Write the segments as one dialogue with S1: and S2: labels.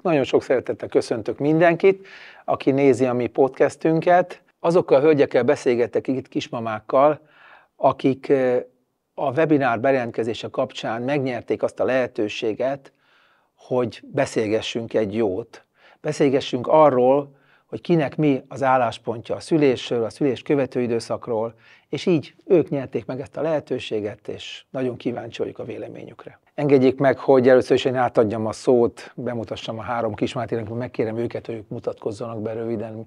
S1: Nagyon sok szeretettel köszöntök mindenkit, aki nézi a mi podcastünket. Azokkal a hölgyekkel beszélgettek itt kismamákkal, akik a webinár bejelentkezése kapcsán megnyerték azt a lehetőséget, hogy beszélgessünk egy jót. Beszélgessünk arról, hogy kinek mi az álláspontja a szülésről, a szülés követő időszakról, és így ők nyerték meg ezt a lehetőséget, és nagyon kíváncsi vagyok a véleményükre. Engedjék meg, hogy először is én átadjam a szót, bemutassam a három kismát, illetve megkérem őket, hogy ők mutatkozzanak be röviden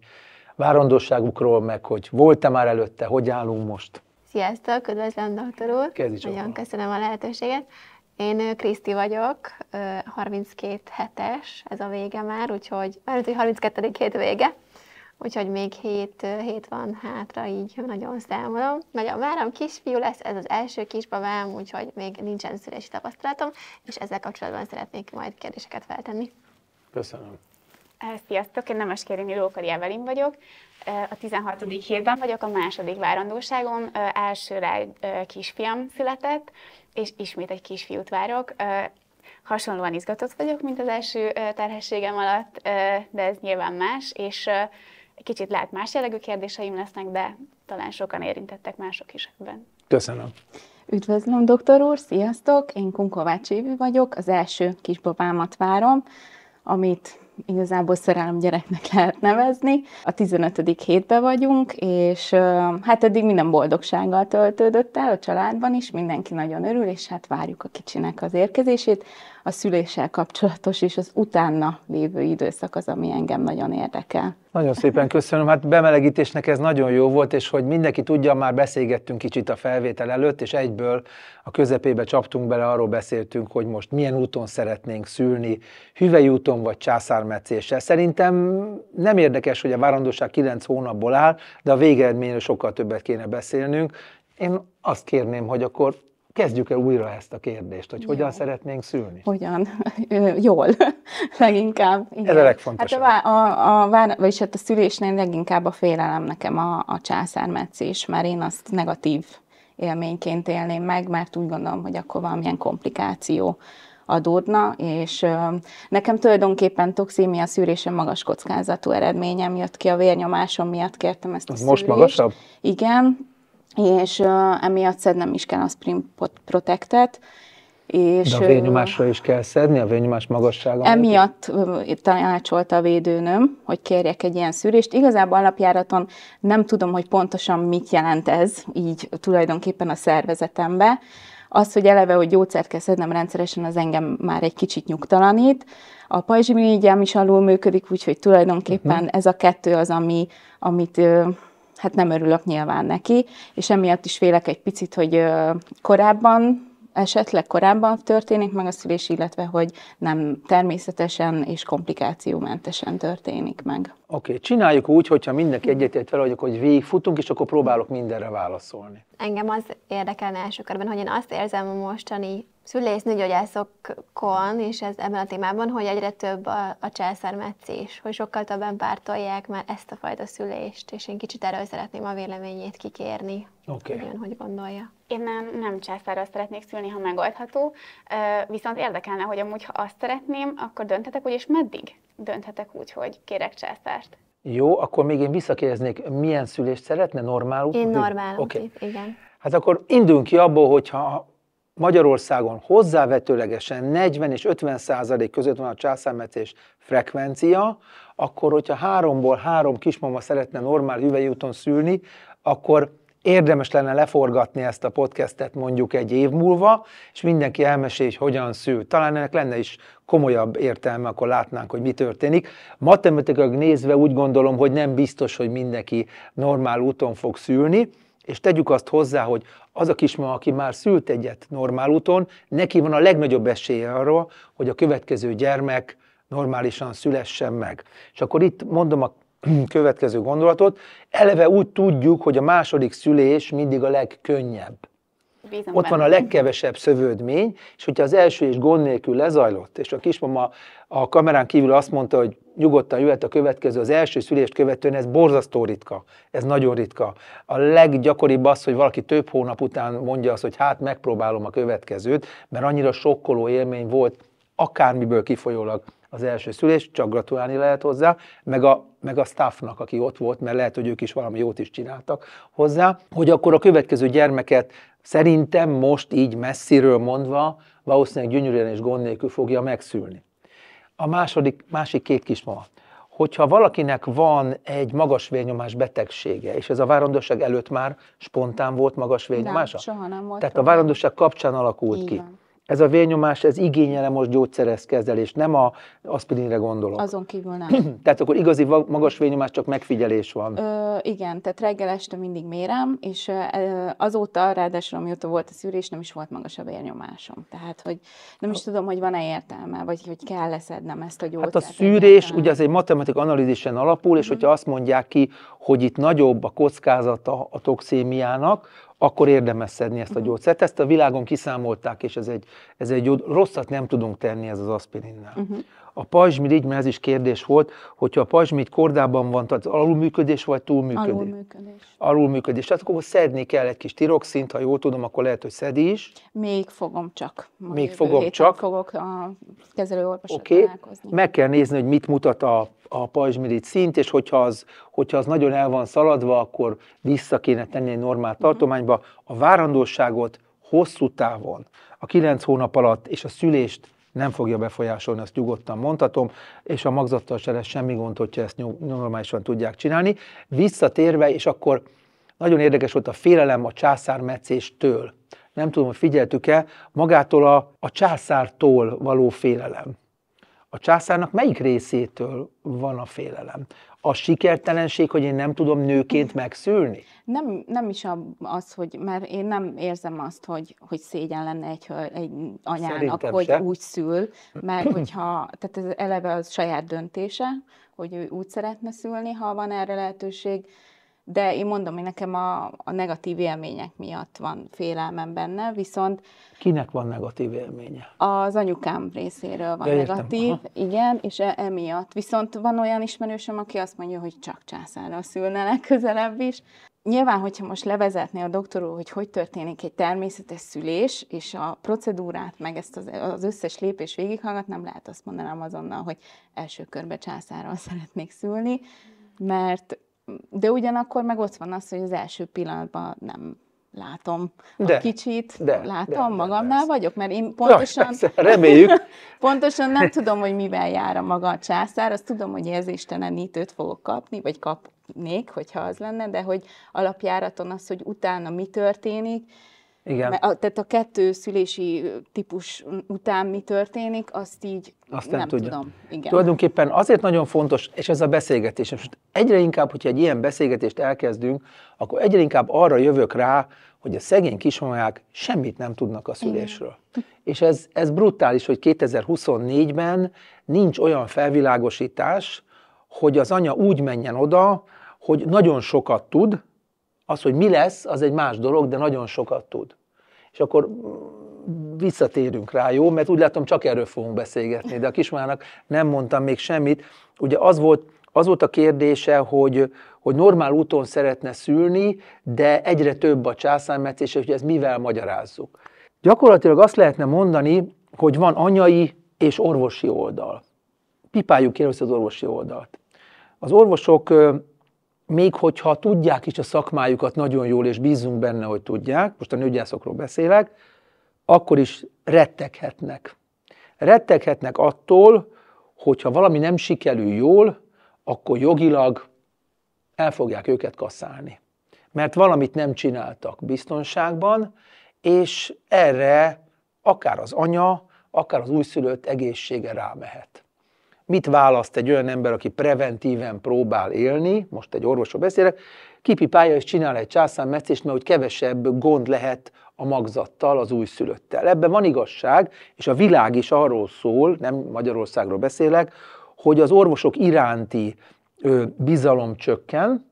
S1: várandóságukról, meg hogy volt-e már előtte, hogy állunk most.
S2: Sziasztok, üdvözlöm, doktor úr! Nagyon köszönöm a lehetőséget. Én Kriszti vagyok, 32 hetes, ez a vége már, úgyhogy 32. hét vége, úgyhogy még 7 van hátra, így nagyon számolom. Nagyon várom, kisfiú lesz, ez az első kisbabám, úgyhogy még nincsen szülési tapasztalatom, és ezzel kapcsolatban szeretnék majd kérdéseket feltenni.
S1: Köszönöm.
S3: Sziasztok, én Nemeskérényi Lókari Evelin vagyok. A 16. hétben vagyok, a második várandóságom, elsőre kisfiam született, és ismét egy kisfiút várok. Hasonlóan izgatott vagyok, mint az első terhességem alatt, de ez nyilván más, és kicsit lehet más jellegű kérdéseim lesznek, de talán sokan érintettek mások is ebben.
S1: Köszönöm.
S4: Üdvözlöm, doktor úr, sziasztok! Én Kunkovács Évi vagyok, az első kisbabámat várom, amit igazából szerelem gyereknek lehet nevezni. A 15. hétben vagyunk, és hát eddig minden boldogsággal töltődött el a családban is, mindenki nagyon örül, és hát várjuk a kicsinek az érkezését. A szüléssel kapcsolatos és az utána lévő időszak az, ami engem nagyon érdekel.
S1: Nagyon szépen köszönöm, hát bemelegítésnek ez nagyon jó volt, és hogy mindenki tudja, már beszélgettünk kicsit a felvétel előtt, és egyből a közepébe csaptunk bele, arról beszéltünk, hogy most milyen úton szeretnénk szülni, hüvely úton vagy császármetszéssel. Szerintem nem érdekes, hogy a várandóság 9 hónapból áll, de a végeredményről sokkal többet kéne beszélnünk. Én azt kérném, hogy akkor kezdjük el újra ezt a kérdést, hogy hogyan szeretnénk szülni.
S4: Hogyan? Jól, leginkább. Igen.
S1: Ez a legfontosabb.
S4: Hát a szülésnél leginkább a félelem nekem a császármetszés, mert én azt negatív élményként élném meg, mert úgy gondolom, hogy akkor valamilyen komplikáció adódna, és nekem tulajdonképpen toxémia szűrésen magas kockázatú eredményem jött ki, a vérnyomásom miatt kértem ezt a szűrést.
S1: Most magasabb?
S4: Igen, és emiatt szednem is kell a Spring Protectet. És,
S1: de a vérnyomásra is kell szedni, a vérnyomás magassága?
S4: Emiatt tanácsolta a védőnőm, hogy kérjek egy ilyen szűrést. Igazából alapjáraton nem tudom, hogy pontosan mit jelent ez, így tulajdonképpen a szervezetembe. Az, hogy eleve, hogy gyógyszert kell szednem rendszeresen, az engem már egy kicsit nyugtalanít. A pajzsmirigyem is alul működik, úgyhogy tulajdonképpen ez a kettő az, amit hát nem örülök nyilván neki, és emiatt is félek egy picit, hogy esetleg korábban történik meg a szülés, illetve hogy nem természetesen és komplikációmentesen történik meg.
S1: Oké, csináljuk úgy, hogyha mindenki egyetért vele, hogy végigfutunk, és akkor próbálok mindenre válaszolni.
S2: Engem az érdekelne első körben, hogy én azt érzem a mostani szülész-nőgyógyászokon, és ez ebben a témában, hogy egyre több a császármetszés, hogy sokkal többen pártolják már ezt a fajta szülést, és én kicsit erről szeretném a véleményét kikérni.
S1: Oké.
S2: Hogy gondolja.
S3: Én nem császárral szeretnék szülni, ha megoldható, viszont érdekelne, hogy amúgy, ha azt szeretném, akkor dönthetek úgy, és meddig dönthetek úgy, hogy kérek császárt?
S1: Jó, akkor még én visszakérdeznék, milyen szülést szeretne? Normál úton?
S2: Én normál
S1: úton,
S2: igen.
S1: Hát akkor induljunk ki abból, hogyha Magyarországon hozzávetőlegesen 40 és 50% között van a császármetszés frekvencia, akkor hogyha 3-ból 3 kismama szeretne normál hüvely úton szülni, akkor érdemes lenne leforgatni ezt a podcastet mondjuk egy év múlva, és mindenki elmesél, hogy hogyan szül. Talán ennek lenne is komolyabb értelme, akkor látnánk, hogy mi történik. Matematikailag nézve úgy gondolom, hogy nem biztos, hogy mindenki normál úton fog szülni, és tegyük azt hozzá, hogy az a kismama, aki már szült egyet normál úton, neki van a legnagyobb esélye arra, hogy a következő gyermek normálisan szülessen meg. És akkor itt mondom a következő gondolatot, eleve úgy tudjuk, hogy a második szülés mindig a legkönnyebb.
S3: Bízom
S1: Ott van a legkevesebb szövődmény, és hogyha az első is gond nélkül lezajlott, és a kismama a kamerán kívül azt mondta, hogy nyugodtan jöhet a következő, az első szülést követően, ez borzasztó ritka, ez nagyon ritka. A leggyakoribb az, hogy valaki több hónap után mondja azt, hogy hát megpróbálom a következőt, mert annyira sokkoló élmény volt, akármiből kifolyólag az első szülés, csak gratulálni lehet hozzá, meg a staffnak, aki ott volt, mert lehet, hogy ők is valami jót is csináltak hozzá, hogy akkor a következő gyermeket szerintem most így messziről mondva valószínűleg gyönyörűen és gond nélkül fogja megszülni. A másik két kismama. Hogyha valakinek van egy magas vérnyomás betegsége, és ez a várandóság előtt már spontán volt magas vérnyomása?
S4: Nem, soha nem volt.
S1: Tehát a várandóság kapcsán alakult ki.
S4: Van.
S1: Ez a vérnyomás, ez igényel most gyógyszeres kezelést, nem az aspirinre gondolok.
S4: Azon kívül nem.
S1: Tehát akkor igazi magas vérnyomás, csak megfigyelés van.
S4: Igen, tehát reggel este mindig mérem, és azóta, ráadásul amióta volt a szűrés, nem is volt magas a vérnyomásom. Tehát, hogy nem is tudom, hogy van-e értelme, vagy hogy kell leszednem ezt a gyógyszert.
S1: Hát a szűrés, ugye az egy matematikai analízisen alapul, és hogyha azt mondják ki, hogy itt nagyobb a kockázata a toxémiának, akkor érdemes szedni ezt a gyógyszert. Ezt a világon kiszámolták, és ez egy rosszat nem tudunk tenni ez az aspirinnel. A pajzsmirigy, mert ez is kérdés volt, hogyha a pajzsmirigy kordában van, tehát alulműködés vagy túlműködés?
S4: Alulműködés.
S1: Alulműködés. Tehát akkor szedni kell egy kis tiroxint, ha jól tudom, akkor lehet, hogy szedi is.
S4: Még fogom csak.
S1: Még fogom csak.
S4: Fogok a kezelőorvosra
S1: találkozni. Meg kell nézni, hogy mit mutat a pajzsmirigy szint, és hogyha az nagyon el van szaladva, akkor vissza kéne tenni egy normál tartományba. A várandóságot hosszú távon, a 9 hónap alatt és a szülést nem fogja befolyásolni, azt nyugodtan mondhatom, és a magzattal se lesz semmi gond, hogyha ezt normálisan tudják csinálni. Visszatérve, és akkor nagyon érdekes volt a félelem a császármetszéstől. Nem tudom, hogy figyeltük-e, magától a császártól való félelem. A császárnak melyik részétől van a félelem? A sikertelenség, hogy én nem tudom nőként megszülni?
S4: Nem is az, mert én nem érzem azt, hogy szégyen lenne egy anyának,
S1: Szerintem
S4: hogy
S1: se.
S4: úgy szül, mert tehát ez eleve az saját döntése, hogy ő úgy szeretne szülni, ha van erre lehetőség. De én mondom, hogy nekem a negatív élmények miatt van félelmem benne, viszont...
S1: Kinek van negatív élménye?
S4: Az anyukám részéről van negatív, igen, és emiatt. Viszont van olyan ismerősöm, aki azt mondja, hogy csak császárral szülne legközelebb is. Nyilván, hogyha most levezetné a doktor úr, hogy történik egy természetes szülés, és a procedúrát, meg ezt az összes lépés végighallgat, nem lehet azt mondanám azonnal, hogy első körben császárral szeretnék szülni, de ugyanakkor meg ott van az, hogy az első pillanatban nem látom a kicsit, látom magamnál vagyok, mert én pontosan,
S1: reméljük.
S4: Pontosan nem tudom, hogy mivel jár a maga a császár, azt tudom, hogy érzéstelenítőt fogok kapni, vagy kapnék, hogyha az lenne, de hogy alapjáraton az, hogy utána mi történik,
S1: igen.
S4: Tehát a 2 szülési típus után mi történik, azt így nem tudom. Igen.
S1: Tulajdonképpen azért nagyon fontos, és ez a beszélgetés. Most egyre inkább, hogyha egy ilyen beszélgetést elkezdünk, akkor egyre inkább arra jövök rá, hogy a szegény kismamák semmit nem tudnak a szülésről. Igen. És ez brutális, hogy 2024-ben nincs olyan felvilágosítás, hogy az anya úgy menjen oda, hogy nagyon sokat tud, az, hogy mi lesz, az egy más dolog, de nagyon sokat tud. És akkor visszatérünk rá, jó? Mert úgy látom, csak erről fogunk beszélgetni, de a kismamának nem mondtam még semmit. Ugye az volt a kérdése, hogy normál úton szeretne szülni, de egyre több a császármetszés, hogy ezt mivel magyarázzuk. Gyakorlatilag azt lehetne mondani, hogy van anyai és orvosi oldal. Pipáljuk ki az orvosi oldalt. Az orvosok, még hogyha tudják is a szakmájukat nagyon jól, és bízunk benne, hogy tudják, most a nőgyászokról beszélek, akkor is retteghetnek. Retteghetnek attól, hogyha valami nem sikerül jól, akkor jogilag el fogják őket kasszálni. Mert valamit nem csináltak biztonságban, és erre akár az anya, akár az újszülött egészsége rámehet. Mit választ egy olyan ember, aki preventíven próbál élni, most egy orvosról beszélek, kipipálja és csinál egy császármetszést, mert hogy kevesebb gond lehet a magzattal, az újszülöttel. Ebben van igazság, és a világ is arról szól, nem Magyarországról beszélek, hogy az orvosok iránti bizalom csökken,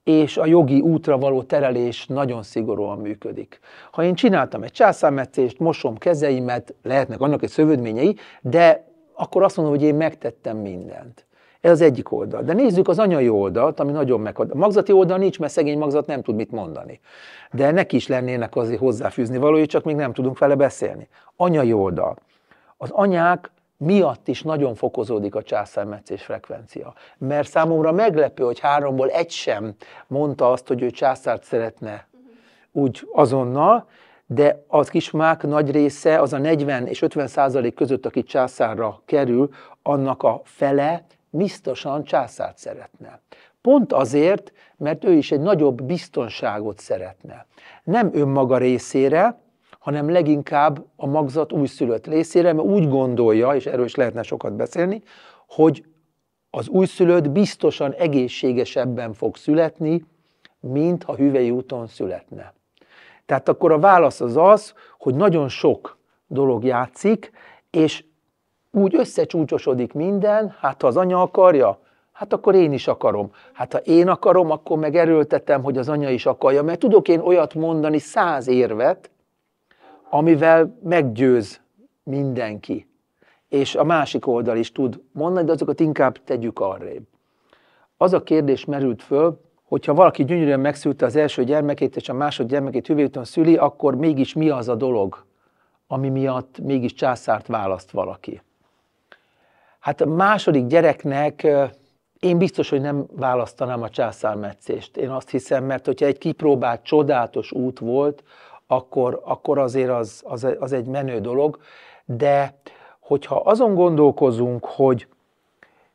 S1: és a jogi útra való terelés nagyon szigorúan működik. Ha én csináltam egy császármetszést, mosom kezeimet, lehetnek annak egy szövődményei, de akkor azt mondom, hogy én megtettem mindent. Ez az egyik oldal. De nézzük az anyai oldalt, ami nagyon megad. A magzati oldal nincs, mert szegény magzat nem tud mit mondani. De neki is lennének azért hozzáfűzni valói, csak még nem tudunk vele beszélni. Anyai oldal. Az anyák miatt is nagyon fokozódik a császármetszés frekvencia. Mert számomra meglepő, hogy 3-ból egy sem mondta azt, hogy ő császárt szeretne úgy azonnal, de az kismamák nagy része, az a 40 és 50% között, aki császárra kerül, annak a fele biztosan császárt szeretne. Pont azért, mert ő is egy nagyobb biztonságot szeretne. Nem önmaga részére, hanem leginkább a magzat újszülött részére, mert úgy gondolja, és erről is lehetne sokat beszélni, hogy az újszülött biztosan egészségesebben fog születni, mint ha hüvely úton születne. Tehát akkor a válasz az az, hogy nagyon sok dolog játszik, és úgy összecsúcsosodik minden, hát ha az anya akarja, hát akkor én is akarom. Hát ha én akarom, akkor meg erőltetem, hogy az anya is akarja, mert tudok én olyat mondani 100 érvet, amivel meggyőz mindenki. És a másik oldal is tud mondani, de azokat inkább tegyük arrébb. Az a kérdés merült föl, hogyha valaki gyönyörűen megszülte az első gyermekét, és a második gyermekét hüvelyúton szüli, akkor mégis mi az a dolog, ami miatt mégis császárt választ valaki? Hát a második gyereknek én biztos, hogy nem választanám a császármetszést. Én azt hiszem, mert hogyha egy kipróbált, csodálatos út volt, akkor azért az egy menő dolog, de hogyha azon gondolkozunk, hogy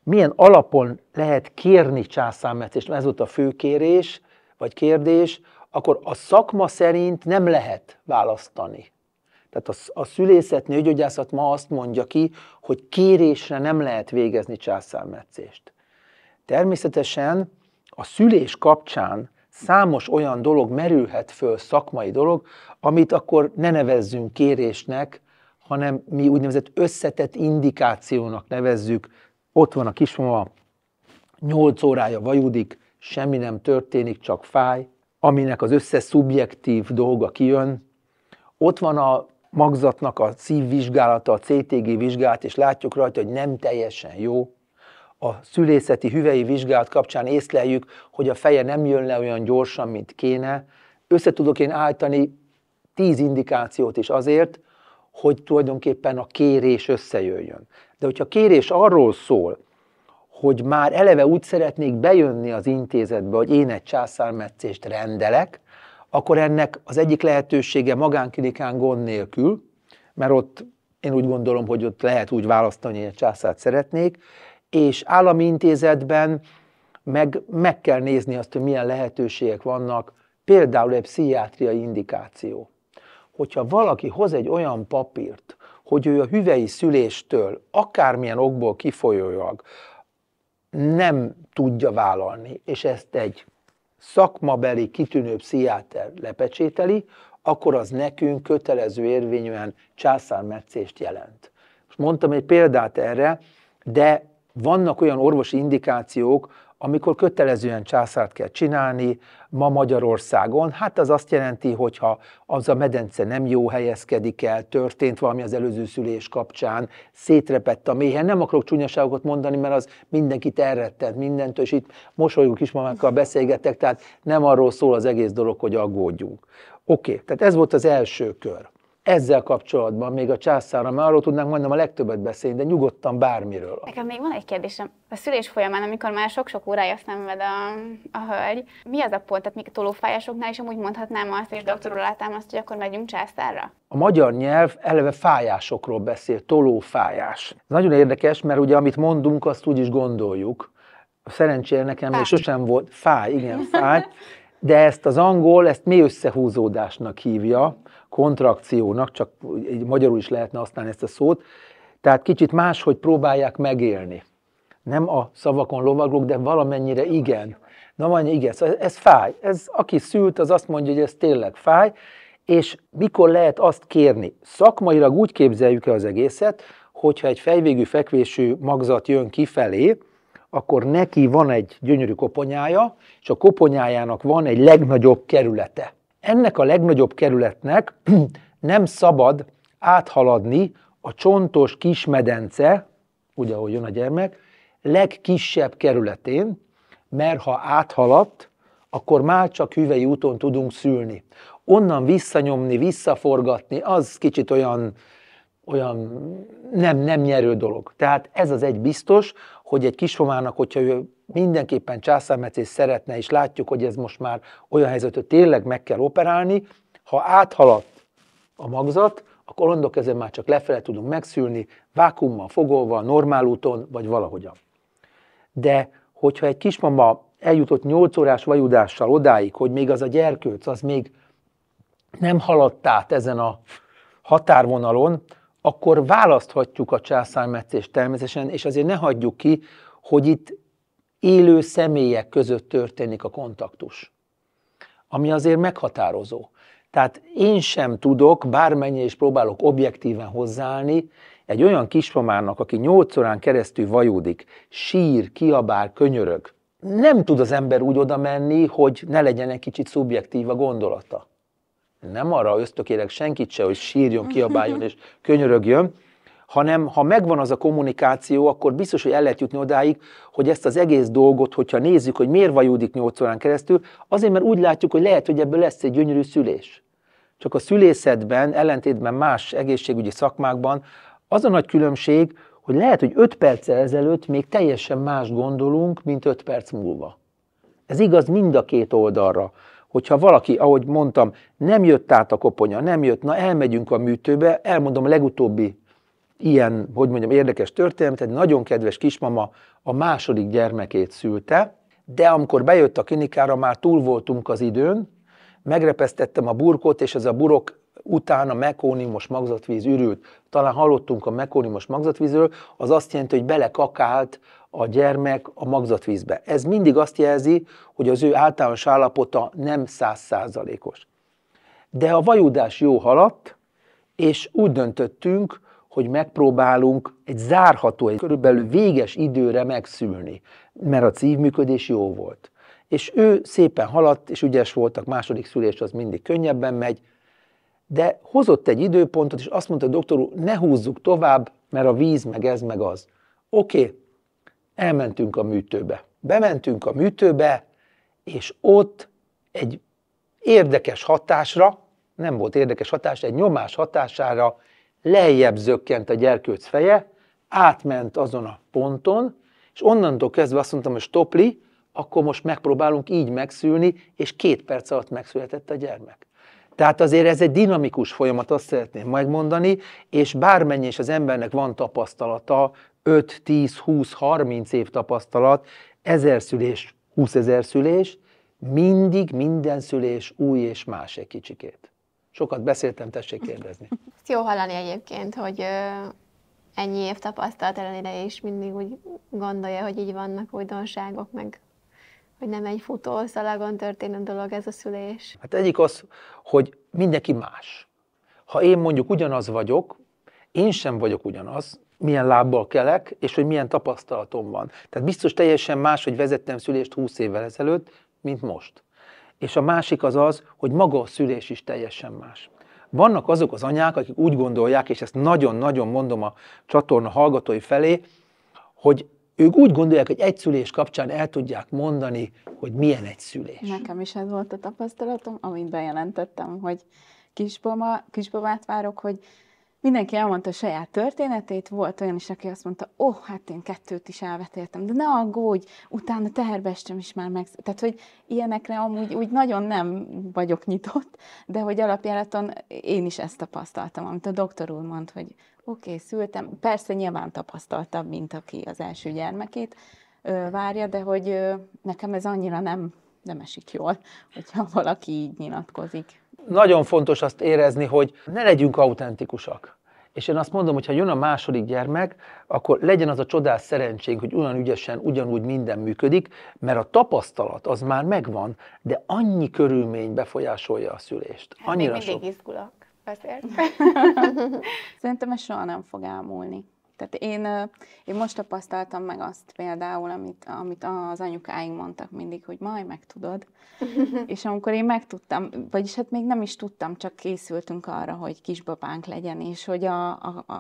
S1: milyen alapon lehet kérni császármetszést, ez volt a fő kérés, vagy kérdés, akkor a szakma szerint nem lehet választani. Tehát a szülészet, nőgyógyászat ma azt mondja ki, hogy kérésre nem lehet végezni császármetszést. Természetesen a szülés kapcsán számos olyan dolog merülhet föl, szakmai dolog, amit akkor ne nevezzünk kérésnek, hanem mi úgynevezett összetett indikációnak nevezzük. Ott van a kismama, 8 órája vajudik, semmi nem történik, csak fáj, aminek az összes szubjektív dolga kijön. Ott van a magzatnak a szívvizsgálata, a CTG vizsgálat, és látjuk rajta, hogy nem teljesen jó. A szülészeti hüvelyi vizsgálat kapcsán észleljük, hogy a feje nem jön le olyan gyorsan, mint kéne. Össze tudok én állítani 10 indikációt is azért, hogy tulajdonképpen a kérés összejöjjön. De hogyha a kérés arról szól, hogy már eleve úgy szeretnék bejönni az intézetbe, hogy én egy császármetszést rendelek, akkor ennek az egyik lehetősége magánklinikán gond nélkül, mert ott én úgy gondolom, hogy ott lehet úgy választani, hogy egy császárt szeretnék, és állami intézetben meg kell nézni azt, hogy milyen lehetőségek vannak, például egy pszichiátriai indikáció. Hogyha valaki hoz egy olyan papírt, hogy ő a hüvelyi szüléstől akármilyen okból kifolyólag nem tudja vállalni, és ezt egy szakmabeli kitűnő pszichiáter lepecsételi, akkor az nekünk kötelező érvényűen császármetszést jelent. Most mondtam egy példát erre, de vannak olyan orvosi indikációk, amikor kötelezően császárt kell csinálni ma Magyarországon. Hát az azt jelenti, hogyha az a medence nem jó helyezkedik el, történt valami az előző szülés kapcsán, szétrepett a méhen. Nem akarok csúnyaságokat mondani, mert az mindenkit elrettent mindentől, és itt mosolygó kismamákkal beszélgetek, tehát nem arról szól az egész dolog, hogy aggódjunk. Oké, tehát ez volt az első kör. Ezzel kapcsolatban még a császárra, mert arról tudnánk majdnem a legtöbbet beszélni, de nyugodtan bármiről.
S3: Nekem még van egy kérdésem. A szülés folyamán, amikor már sok-sok órája szenved a hölgy, mi az a pont, tehát még tolófájásoknál is amúgy mondhatnám azt, és doktorról látám azt, hogy akkor megyünk császárra?
S1: A magyar nyelv eleve fájásokról beszél, tolófájás. Nagyon érdekes, mert ugye amit mondunk, azt úgy is gondoljuk. Szerencsére nekem még sosem volt fáj, igen, fáj, de ezt az angol, ezt mély összehúzódásnak hívja, kontrakciónak, csak magyarul is lehetne használni ezt a szót, tehát kicsit máshogy próbálják megélni. Nem a szavakon lovaglok, de valamennyire igen. Igen, szóval ez fáj. Aki szült, az azt mondja, hogy ez tényleg fáj, és mikor lehet azt kérni? Szakmailag úgy képzeljük el az egészet, hogyha egy fejvégű fekvésű magzat jön kifelé, akkor neki van egy gyönyörű koponyája, és a koponyájának van egy legnagyobb kerülete. Ennek a legnagyobb kerületnek nem szabad áthaladni a csontos kismedence, ugye ahogy jön a gyermek, legkisebb kerületén, mert ha áthaladt, akkor már csak hüvelyi úton tudunk szülni. Onnan visszanyomni, visszaforgatni, az kicsit olyan olyan nem nyerő dolog. Tehát ez az egy biztos, hogy egy kismamának, hogyha ő mindenképpen császármetszést szeretne, és látjuk, hogy ez most már olyan helyzet, hogy tényleg meg kell operálni, ha áthaladt a magzat, akkor onnantól kezdve már csak lefele tudunk megszülni, vákuummal fogolva, normál úton, vagy valahogyan. De hogyha egy kismama eljutott 8 órás vajudással odáig, hogy még az a gyerkőc, az még nem haladt át ezen a határvonalon, akkor választhatjuk a császármetszést természetesen, és azért ne hagyjuk ki, hogy itt élő személyek között történik a kontaktus, ami azért meghatározó. Tehát én sem tudok, bármennyire is próbálok objektíven hozzáállni, egy olyan kismamának, aki 8 órán keresztül vajúdik, sír, kiabál, könyörög, nem tud az ember úgy oda menni, hogy ne legyen egy kicsit szubjektív a gondolata. Nem arra ösztökélek senkit se, hogy sírjon, kiabáljon és könyörögjön, hanem ha megvan az a kommunikáció, akkor biztos, hogy el lehet jutni odáig, hogy ezt az egész dolgot, hogyha nézzük, hogy miért vajúdik 8 órán keresztül, azért, mert úgy látjuk, hogy lehet, hogy ebből lesz egy gyönyörű szülés. Csak a szülészetben, ellentétben más egészségügyi szakmákban az a nagy különbség, hogy lehet, hogy 5 perccel ezelőtt még teljesen más gondolunk, mint 5 perc múlva. Ez igaz mind a két oldalra. Hogyha valaki, ahogy mondtam, nem jött át a koponya, nem jött, na elmegyünk a műtőbe, elmondom a legutóbbi ilyen, hogy mondjam, érdekes történet, egy nagyon kedves kismama a második gyermekét szülte, de amikor bejött a klinikára, már túl voltunk az időn, megrepesztettem a burkot, és ez a burok után a mekóniumos magzatvíz ürült. Talán hallottunk a mekóniumos magzatvízről, az azt jelenti, hogy belekakált a gyermek a magzatvízbe. Ez mindig azt jelzi, hogy az ő általános állapota nem 100%-os. De a vajúdás jó haladt, és úgy döntöttünk, hogy megpróbálunk egy zárható, egy körülbelül véges időre megszülni, mert a szívműködés jó volt. És ő szépen haladt, és ügyes voltak, második szülés az mindig könnyebben megy, de hozott egy időpontot, és azt mondta a doktor úr, ne húzzuk tovább, mert a víz, meg ez, meg az. Oké, elmentünk a műtőbe. Bementünk a műtőbe, és ott egy érdekes hatásra, nem volt érdekes hatás, egy nyomás hatására lejjebb zökkent a gyerkőc feje, átment azon a ponton, és onnantól kezdve azt mondtam, hogy stopli, akkor most megpróbálunk így megszülni, és 2 perc alatt megszületett a gyermek. Tehát azért ez egy dinamikus folyamat, azt szeretném megmondani, és bármennyi is az embernek van tapasztalata, 5, 10, 20, 30 év tapasztalat, 1000 szülés, 20 000 szülés, mindig minden szülés új és más egy kicsikét. Sokat beszéltem, tessék kérdezni.
S2: Ezt jó hallani egyébként, hogy ennyi év tapasztalat ellenére is mindig úgy gondolja, hogy így vannak újdonságok, meg hogy nem egy futószalagon történő dolog ez a szülés.
S1: Hát egyik az, hogy mindenki más. Ha én mondjuk ugyanaz vagyok, én sem vagyok ugyanaz, milyen lábbal kelek, és hogy milyen tapasztalatom van. Tehát biztos teljesen más, hogy vezettem szülést 20 évvel ezelőtt, mint most. És a másik az, hogy maga a szülés is teljesen más. Vannak azok az anyák, akik úgy gondolják, és ezt nagyon-nagyon mondom a csatorna hallgatói felé, hogy ők úgy gondolják, hogy egy szülés kapcsán el tudják mondani, hogy milyen egy szülés.
S4: Nekem is ez volt a tapasztalatom, amit bejelentettem, hogy kisbabát várok, hogy mindenki elmondta a saját történetét, volt olyan is, aki azt mondta, hát én 2 is elvetéltem, de ne aggódj, utána teherbestem is már meg. Tehát, hogy ilyenekre amúgy úgy nagyon nem vagyok nyitott, de hogy alapjáraton én is ezt tapasztaltam, amit a doktor úr mond, hogy oké, szültem, persze nyilván tapasztaltabb, mint aki az első gyermekét várja, de hogy nekem ez annyira nem esik jól, hogyha valaki így nyilatkozik.
S1: Nagyon fontos azt érezni, hogy ne legyünk autentikusak. És én azt mondom, hogy ha jön a második gyermek, akkor legyen az a csodás szerencsénk, hogy olyan ügyesen, ugyanúgy minden működik, mert a tapasztalat az már megvan, de annyi körülmény befolyásolja a szülést.
S3: Hát még mindig izgulok azért.
S4: Szerintem ez soha nem fog elmúlni. Tehát én most tapasztaltam meg azt például, amit az anyukáink mondtak mindig, hogy majd megtudod. És amikor én megtudtam, vagyis hát még nem is tudtam, csak készültünk arra, hogy kisbabánk legyen, és hogy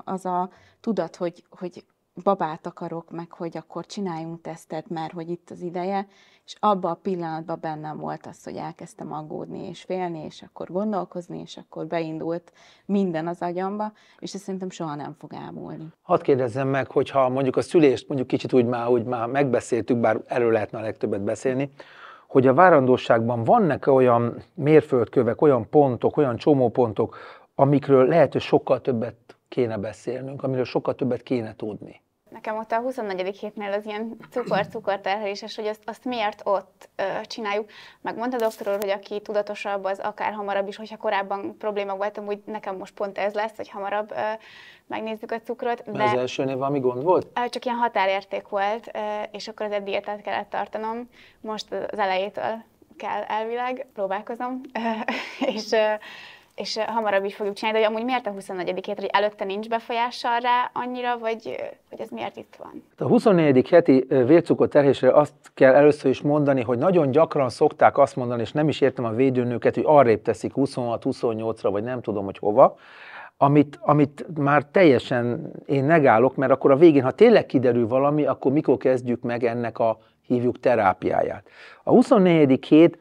S4: az a tudat, hogy babát akarok, meg hogy akkor csináljunk tesztet, mert hogy itt az ideje, és abban a pillanatban bennem volt az, hogy elkezdtem aggódni és félni, és akkor gondolkozni, és akkor beindult minden az agyamba, és ezt szerintem soha nem fog elmúlni.
S1: Hadd kérdezzem meg, hogyha mondjuk a szülést mondjuk kicsit úgy már megbeszéltük, bár erről lehetne a legtöbbet beszélni, hogy a várandóságban vannak olyan mérföldkövek, olyan pontok, olyan csomópontok, amikről lehet, hogy sokkal többet kéne beszélnünk, amiről sokkal többet kéne tudni.
S3: Nekem ott a 24. hétnél az ilyen cukorterheléses, hogy azt miért ott csináljuk. Megmondta a doktor úr, hogy aki tudatosabb, az akár hamarabb is, hogyha korábban probléma volt, úgy nekem most pont ez lesz, hogy hamarabb megnézzük a cukrot.
S1: De az elsőnél valami gond volt?
S3: Csak ilyen határérték volt, és akkor az diétát kellett tartanom. Most az elejétől kell elvileg, próbálkozom, és hamarabb is fogjuk csinálni, de hogy amúgy miért a 24. hét, hogy előtte nincs befolyással rá annyira, vagy ez miért itt van?
S1: A 24. heti vércukorterhésre azt kell először is mondani, hogy nagyon gyakran szokták azt mondani, és nem is értem a védőnőket, hogy arrébb teszik 26-28-ra, vagy nem tudom, hogy hova, amit már teljesen én negálok, mert akkor a végén, ha tényleg kiderül valami, akkor mikor kezdjük meg ennek a hívjuk terápiáját. A 24. hét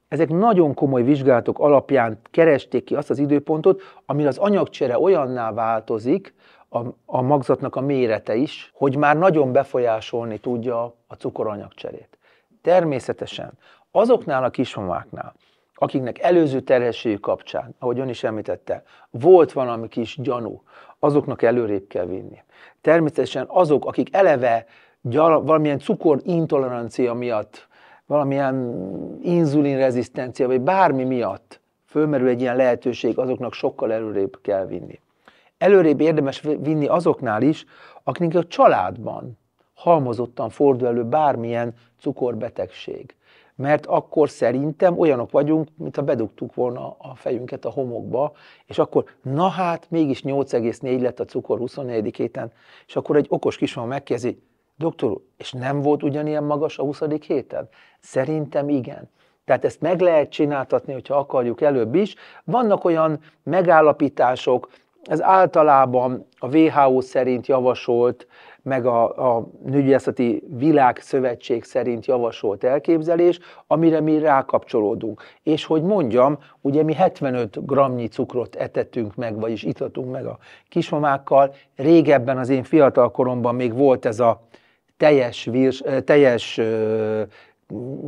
S1: ezek nagyon komoly vizsgálatok alapján keresték ki azt az időpontot, amire az anyagcsere olyanná változik, a magzatnak a mérete is, hogy már nagyon befolyásolni tudja a cukoranyagcserét. Természetesen azoknál a kismamáknál, akiknek előző terhességük kapcsán, ahogy ön is említette, volt valami kis gyanú, azoknak előrébb kell vinni. Természetesen azok, akik eleve valamilyen cukor-intolerancia miatt, valamilyen inzulinrezisztencia, vagy bármi miatt fölmerül egy ilyen lehetőség, azoknak sokkal előrébb kell vinni. Előrébb érdemes vinni azoknál is, akiknek a családban halmozottan fordul elő bármilyen cukorbetegség. Mert akkor szerintem olyanok vagyunk, mintha bedugtuk volna a fejünket a homokba, és akkor na hát, mégis 8,4 lett a cukor 24. héten, és akkor egy okos kismama megkérdezi, doktor úr, és nem volt ugyanilyen magas a 20. héten? Szerintem igen. Tehát ezt meg lehet csináltatni, hogyha akarjuk előbb is. Vannak olyan megállapítások, ez általában a WHO szerint javasolt, meg a Nőgyógyászati Világszövetség szerint javasolt elképzelés, amire mi rákapcsolódunk. És hogy mondjam, ugye mi 75 grammnyi cukrot etettünk meg, vagyis itatunk meg a kismamákkal. Régebben az én fiatal koromban még volt ez a teljes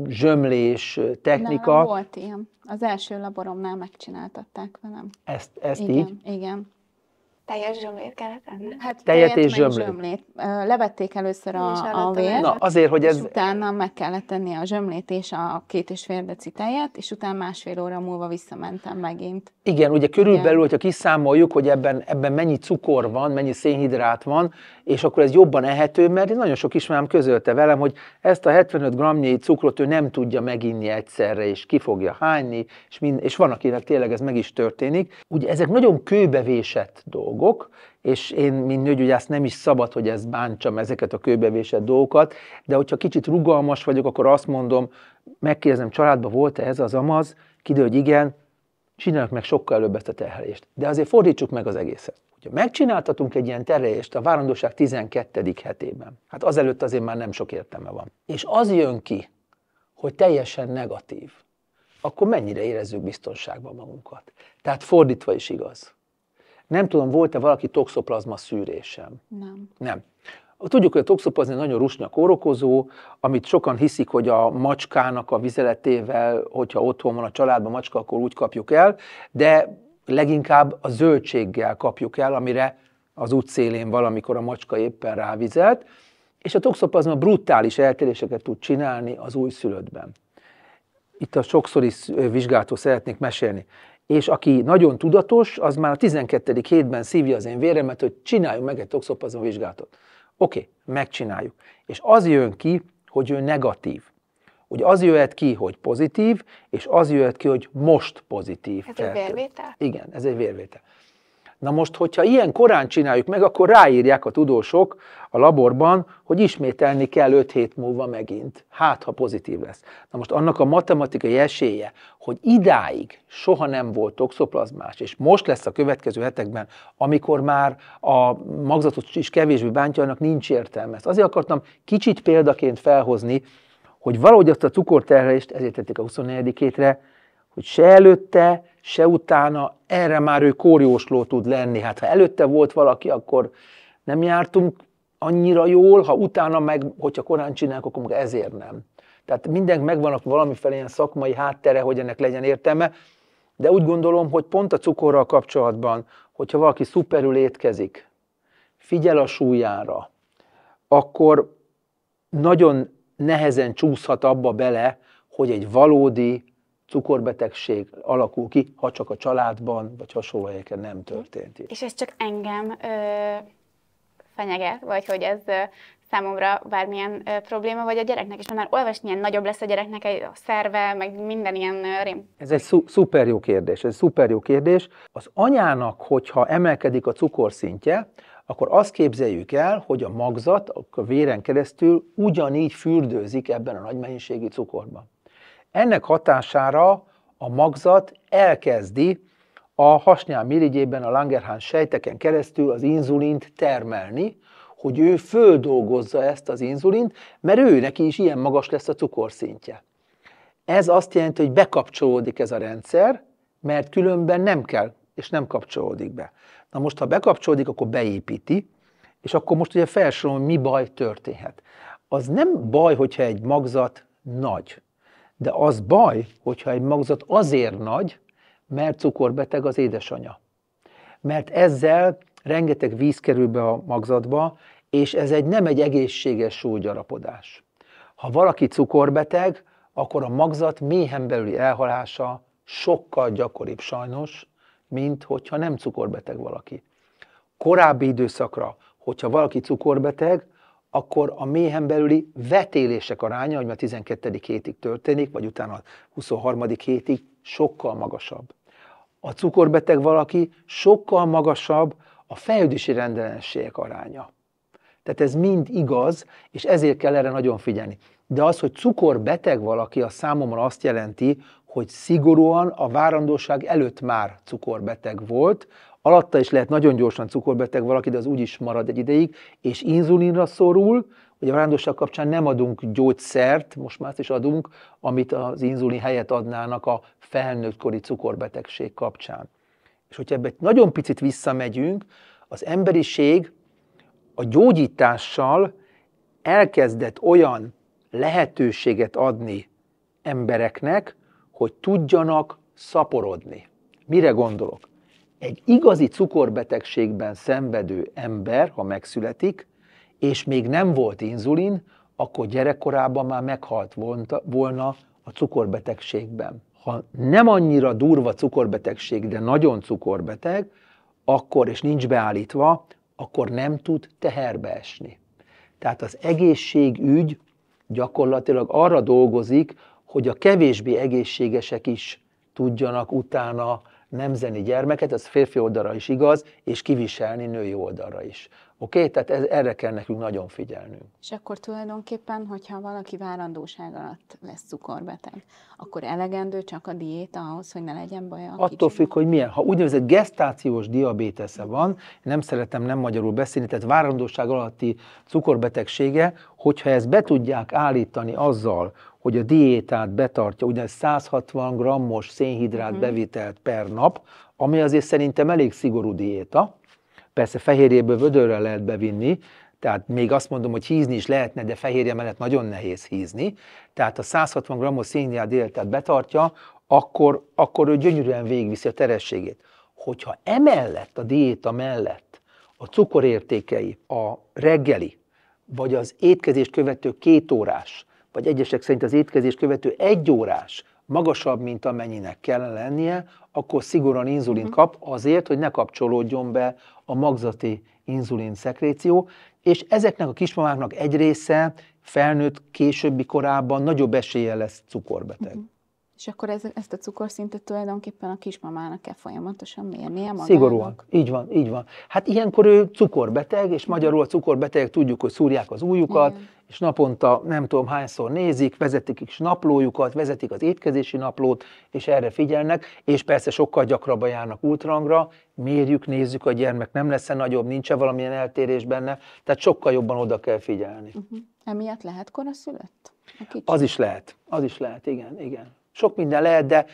S1: zsömlés technika.
S4: Nem, volt ilyen. Az első laboromnál megcsináltatták velem.
S1: Ezt
S4: igen,
S1: így?
S4: Igen.
S3: Teljes zsömlét kellett enni?
S4: Hát
S1: tejet és zsömlét.
S4: Levették először a vért,
S1: Na, azért, hogy ez...
S4: és utána meg kellett tenni a zsömlét és a 2,5 deci tejet, és utána másfél óra múlva visszamentem megint. Igen,
S1: ugye körülbelül, hogyha kiszámoljuk, hogy ebben mennyi cukor van, mennyi szénhidrát van, és akkor ez jobban ehető, mert nagyon sok ismerőm közölte velem, hogy ezt a 75 grammnyi cukrot ő nem tudja meginni egyszerre, és ki fogja hányni, és van, akinek tényleg ez meg is történik. Ugye ezek nagyon kőbevésett dolgok, és én, mint nőgyógyász nem is szabad, hogy ezt bántsam, ezeket a kőbevésett dolgokat, de hogyha kicsit rugalmas vagyok, akkor azt mondom, megkérdezem, családban volt-e ez az amaz, kiderül, hogy igen, csináljuk meg sokkal előbb ezt a terhelést. De azért fordítsuk meg az egészet. Hogyha megcsináltatunk egy ilyen terhelést a várandóság 12. hetében, hát azelőtt azért már nem sok értelme van, és az jön ki, hogy teljesen negatív, akkor mennyire érezzük biztonságban magunkat. Tehát fordítva is igaz. Nem tudom, volt-e valaki toxoplazma szűrésem? Nem. Tudjuk, hogy a toxoplazma nagyon rusnya kórokozó, amit sokan hiszik, hogy a macskának a vizeletével, hogyha otthon van a családban macska, akkor úgy kapjuk el, de leginkább a zöldséggel kapjuk el, amire az útszélén valamikor a macska éppen rávizelt, és a toxoplazma brutális eltéréseket tud csinálni az újszülöttben. Itt a sokszori vizsgálatról szeretnék mesélni. És aki nagyon tudatos, az már a 12. hétben szívja az én véremet, hogy csináljunk meg egy toxoplazma vizsgálatot. Oké, megcsináljuk. És az jön ki, hogy ő negatív. Ugye az jöhet ki, hogy pozitív, és az jöhet ki, hogy most pozitív.
S3: Ez egy vérvétel?
S1: Igen, ez egy vérvétel. Na most, hogyha ilyen korán csináljuk meg, akkor ráírják a tudósok a laborban, hogy ismételni kell 5 hét múlva megint. Hát, ha pozitív lesz. Na most annak a matematikai esélye, hogy idáig soha nem volt toxoplazmás, és most lesz a következő hetekben, amikor már a magzatot is kevésbé bántja, annak nincs értelme. Ezt azért akartam kicsit példaként felhozni, hogy valahogy azt a cukorterhelést, ezért tették a 24. hétre, hogy se előtte, se utána, erre már ő kórjósló tud lenni. Hát ha előtte volt valaki, akkor nem jártunk annyira jól, ha utána meg, hogyha korán csinálunk, akkor ezért nem. Tehát mindenki megvan valamiféle ilyen szakmai háttere, hogy ennek legyen értelme, de úgy gondolom, hogy pont a cukorral kapcsolatban, hogyha valaki szuperül étkezik, figyel a súlyára, akkor nagyon nehezen csúszhat abba bele, hogy egy valódi cukorbetegség alakul ki, ha csak a családban, vagy hasonló helyeken nem történt.
S3: És ez csak engem fenyeget, vagy hogy ez számomra bármilyen probléma, vagy a gyereknek is, mert már olvasni, ilyen nagyobb lesz a gyereknek a szerve, meg minden ilyen rém.
S1: Ez egy szuper jó kérdés, ez szuper jó kérdés. Az anyának, hogyha emelkedik a cukorszintje, akkor azt képzeljük el, hogy a magzat a véren keresztül ugyanígy fürdőzik ebben a nagy mennyiségű cukorban. Ennek hatására a magzat elkezdi a hasnyálmirigyében, a Langerhans sejteken keresztül az inzulint termelni, hogy ő földolgozza ezt az inzulint, mert ő neki is ilyen magas lesz a cukorszintje. Ez azt jelenti, hogy bekapcsolódik ez a rendszer, mert különben nem kell, és nem kapcsolódik be. Na most, ha bekapcsolódik, akkor beépíti, és akkor most ugye felsorolom, mi baj történhet. Az nem baj, hogyha egy magzat nagy, de az baj, hogyha egy magzat azért nagy, mert cukorbeteg az édesanyja. Mert ezzel rengeteg víz kerül be a magzatba, és ez nem egy egészséges súlygyarapodás. Ha valaki cukorbeteg, akkor a magzat méhen belüli elhalása sokkal gyakoribb sajnos, mint hogyha nem cukorbeteg valaki. Korábbi időszakra, hogyha valaki cukorbeteg, akkor a méhen belüli vetélések aránya, hogy a 12. hétig történik, vagy utána a 23. hétig sokkal magasabb. A cukorbeteg valaki sokkal magasabb a fejlődési rendellenességek aránya. Tehát ez mind igaz, és ezért kell erre nagyon figyelni. De az, hogy cukorbeteg valaki, az számomra azt jelenti, hogy szigorúan a várandóság előtt már cukorbeteg volt, alatta is lehet nagyon gyorsan cukorbeteg valaki, de az úgyis marad egy ideig, és inzulinra szorul, hogy a várandóság kapcsán nem adunk gyógyszert, most már azt is adunk, amit az inzulin helyett adnának a felnőttkori cukorbetegség kapcsán. És hogyha ebbe nagyon picit visszamegyünk, az emberiség a gyógyítással elkezdett olyan lehetőséget adni embereknek, hogy tudjanak szaporodni. Mire gondolok? Egy igazi cukorbetegségben szenvedő ember, ha megszületik, és még nem volt inzulin, akkor gyerekkorában már meghalt volna a cukorbetegségben. Ha nem annyira durva cukorbetegség, de nagyon cukorbeteg, akkor, és nincs beállítva, akkor nem tud teherbe esni. Tehát az egészségügy gyakorlatilag arra dolgozik, hogy a kevésbé egészségesek is tudjanak utána nemzeni gyermeket, ez férfi oldalra is igaz, és kiviselni női oldalra is. Oké? Tehát erre kell nekünk nagyon figyelnünk.
S4: És akkor tulajdonképpen, hogyha valaki várandóság alatt lesz cukorbeteg, akkor elegendő csak a diéta ahhoz, hogy ne legyen baja?
S1: Attól függ, hogy milyen. Ha úgynevezett gesztációs diabétesze van, nem szeretem nem magyarul beszélni, tehát várandóság alatti cukorbetegsége, hogyha ezt be tudják állítani azzal, hogy a diétát betartja, úgynevezett 160 grammos szénhidrát bevitelt per nap, ami azért szerintem elég szigorú diéta. Persze fehérjéből vödörrel lehet bevinni, tehát még azt mondom, hogy hízni is lehetne, de fehérje mellett nagyon nehéz hízni. Tehát a 160 grammos szénhidrát diétát betartja, akkor ő gyönyörűen végigviszi a terhességét. Hogyha emellett, a diéta mellett a cukorértékei, a reggeli, vagy az étkezést követő 2 órás, vagy egyesek szerint az étkezést követő 1 órás magasabb, mint amennyinek kellene lennie, akkor szigorúan inzulin kap azért, hogy ne kapcsolódjon be a magzati inzulin szekréció, és ezeknek a kismamáknak egy része felnőtt későbbi korában nagyobb eséllyel lesz cukorbeteg.
S4: És akkor ezt a cukorszintet tulajdonképpen a kismamának kell folyamatosan mérnie magának?
S1: Szigorúan. Így van, így van. Hát ilyenkor ő cukorbeteg, és magyarul a cukorbetegek tudjuk, hogy szúrják az ujjukat, igen, és naponta nem tudom hányszor nézik, vezetik is naplójukat, vezetik az étkezési naplót, és erre figyelnek, és persze sokkal gyakrabban járnak ultrangra, mérjük, nézzük, a gyermek nem lesz-e nagyobb, nincs-e valamilyen eltérés benne, tehát sokkal jobban oda kell figyelni.
S4: Emiatt lehet koraszülött?
S1: Az is lehet, igen, igen. Sok minden lehet, de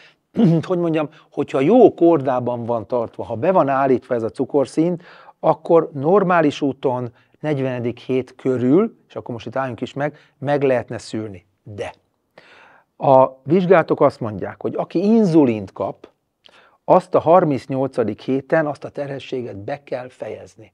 S1: hogy mondjam, hogyha jó kordában van tartva, ha be van állítva ez a cukorszint, akkor normális úton 40. hét körül, és akkor most itt álljunk is meg lehetne szülni. De a vizsgálatok azt mondják, hogy aki inzulint kap, azt a 38. héten azt a terhességet be kell fejezni.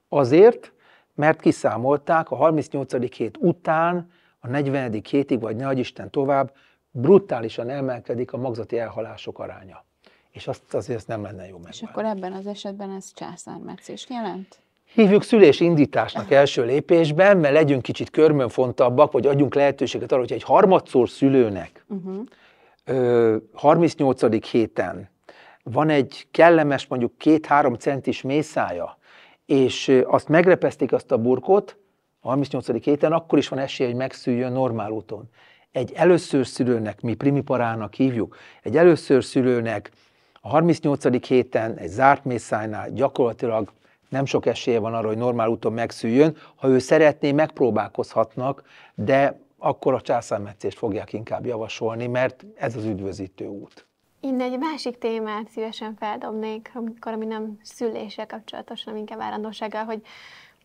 S1: Azért, mert kiszámolták, a 38. hét után a 40. hétig, vagy ne adj Isten tovább, brutálisan emelkedik a magzati elhalások aránya. És azért nem lenne jó megválni.
S4: És akkor ebben az esetben ez császármetszést jelent?
S1: Hívjuk szülésindításnak első lépésben, mert legyünk kicsit körmönfontabbak, vagy adjunk lehetőséget arra, hogy egy harmadszor szülőnek 38. héten van egy kellemes, mondjuk 2-3 centis mészája, és azt megrepesztik azt a burkot a 38. héten, akkor is van esély, hogy megszüljön normál úton. Egy először szülőnek, mi primiparának hívjuk, egy először szülőnek a 38. héten egy zárt mészálynál gyakorlatilag nem sok esélye van arra, hogy normál úton megszüljön. Ha ő szeretné, megpróbálkozhatnak, de akkor a császármetszést fogják inkább javasolni, mert ez az üdvözítő út.
S2: Én egy másik témát szívesen feldobnék, ami nem szüléssel kapcsolatos, hanem inkább várandósággal, hogy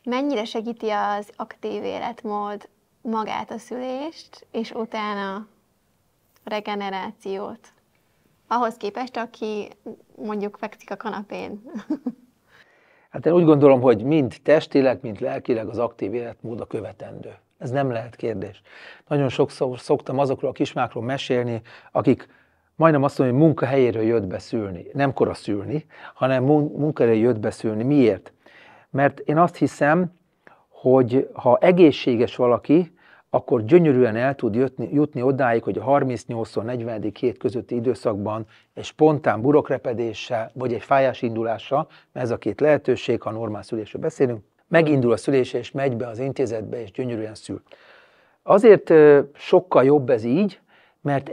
S2: mennyire segíti az aktív életmód magát a szülést, és utána a regenerációt. Ahhoz képest, aki mondjuk fekszik a kanapén.
S1: Hát én úgy gondolom, hogy mind testileg, mind lelkileg az aktív életmód a követendő. Ez nem lehet kérdés. Nagyon sokszor szoktam azokról a kismákról mesélni, akik majdnem azt mondom, hogy munkahelyéről jött be szülni. Nem koraszülni, hanem munkahelyéről jött be szülni. Miért? Mert én azt hiszem, hogy ha egészséges valaki, akkor gyönyörűen el tud jutni odáig, hogy a 38-40. hét közötti időszakban egy spontán burokrepedéssel, vagy egy fájás indulással, mert ez a két lehetőség, ha normál szülésről beszélünk, megindul a szülése, és megy be az intézetbe, és gyönyörűen szül. Azért sokkal jobb ez így, mert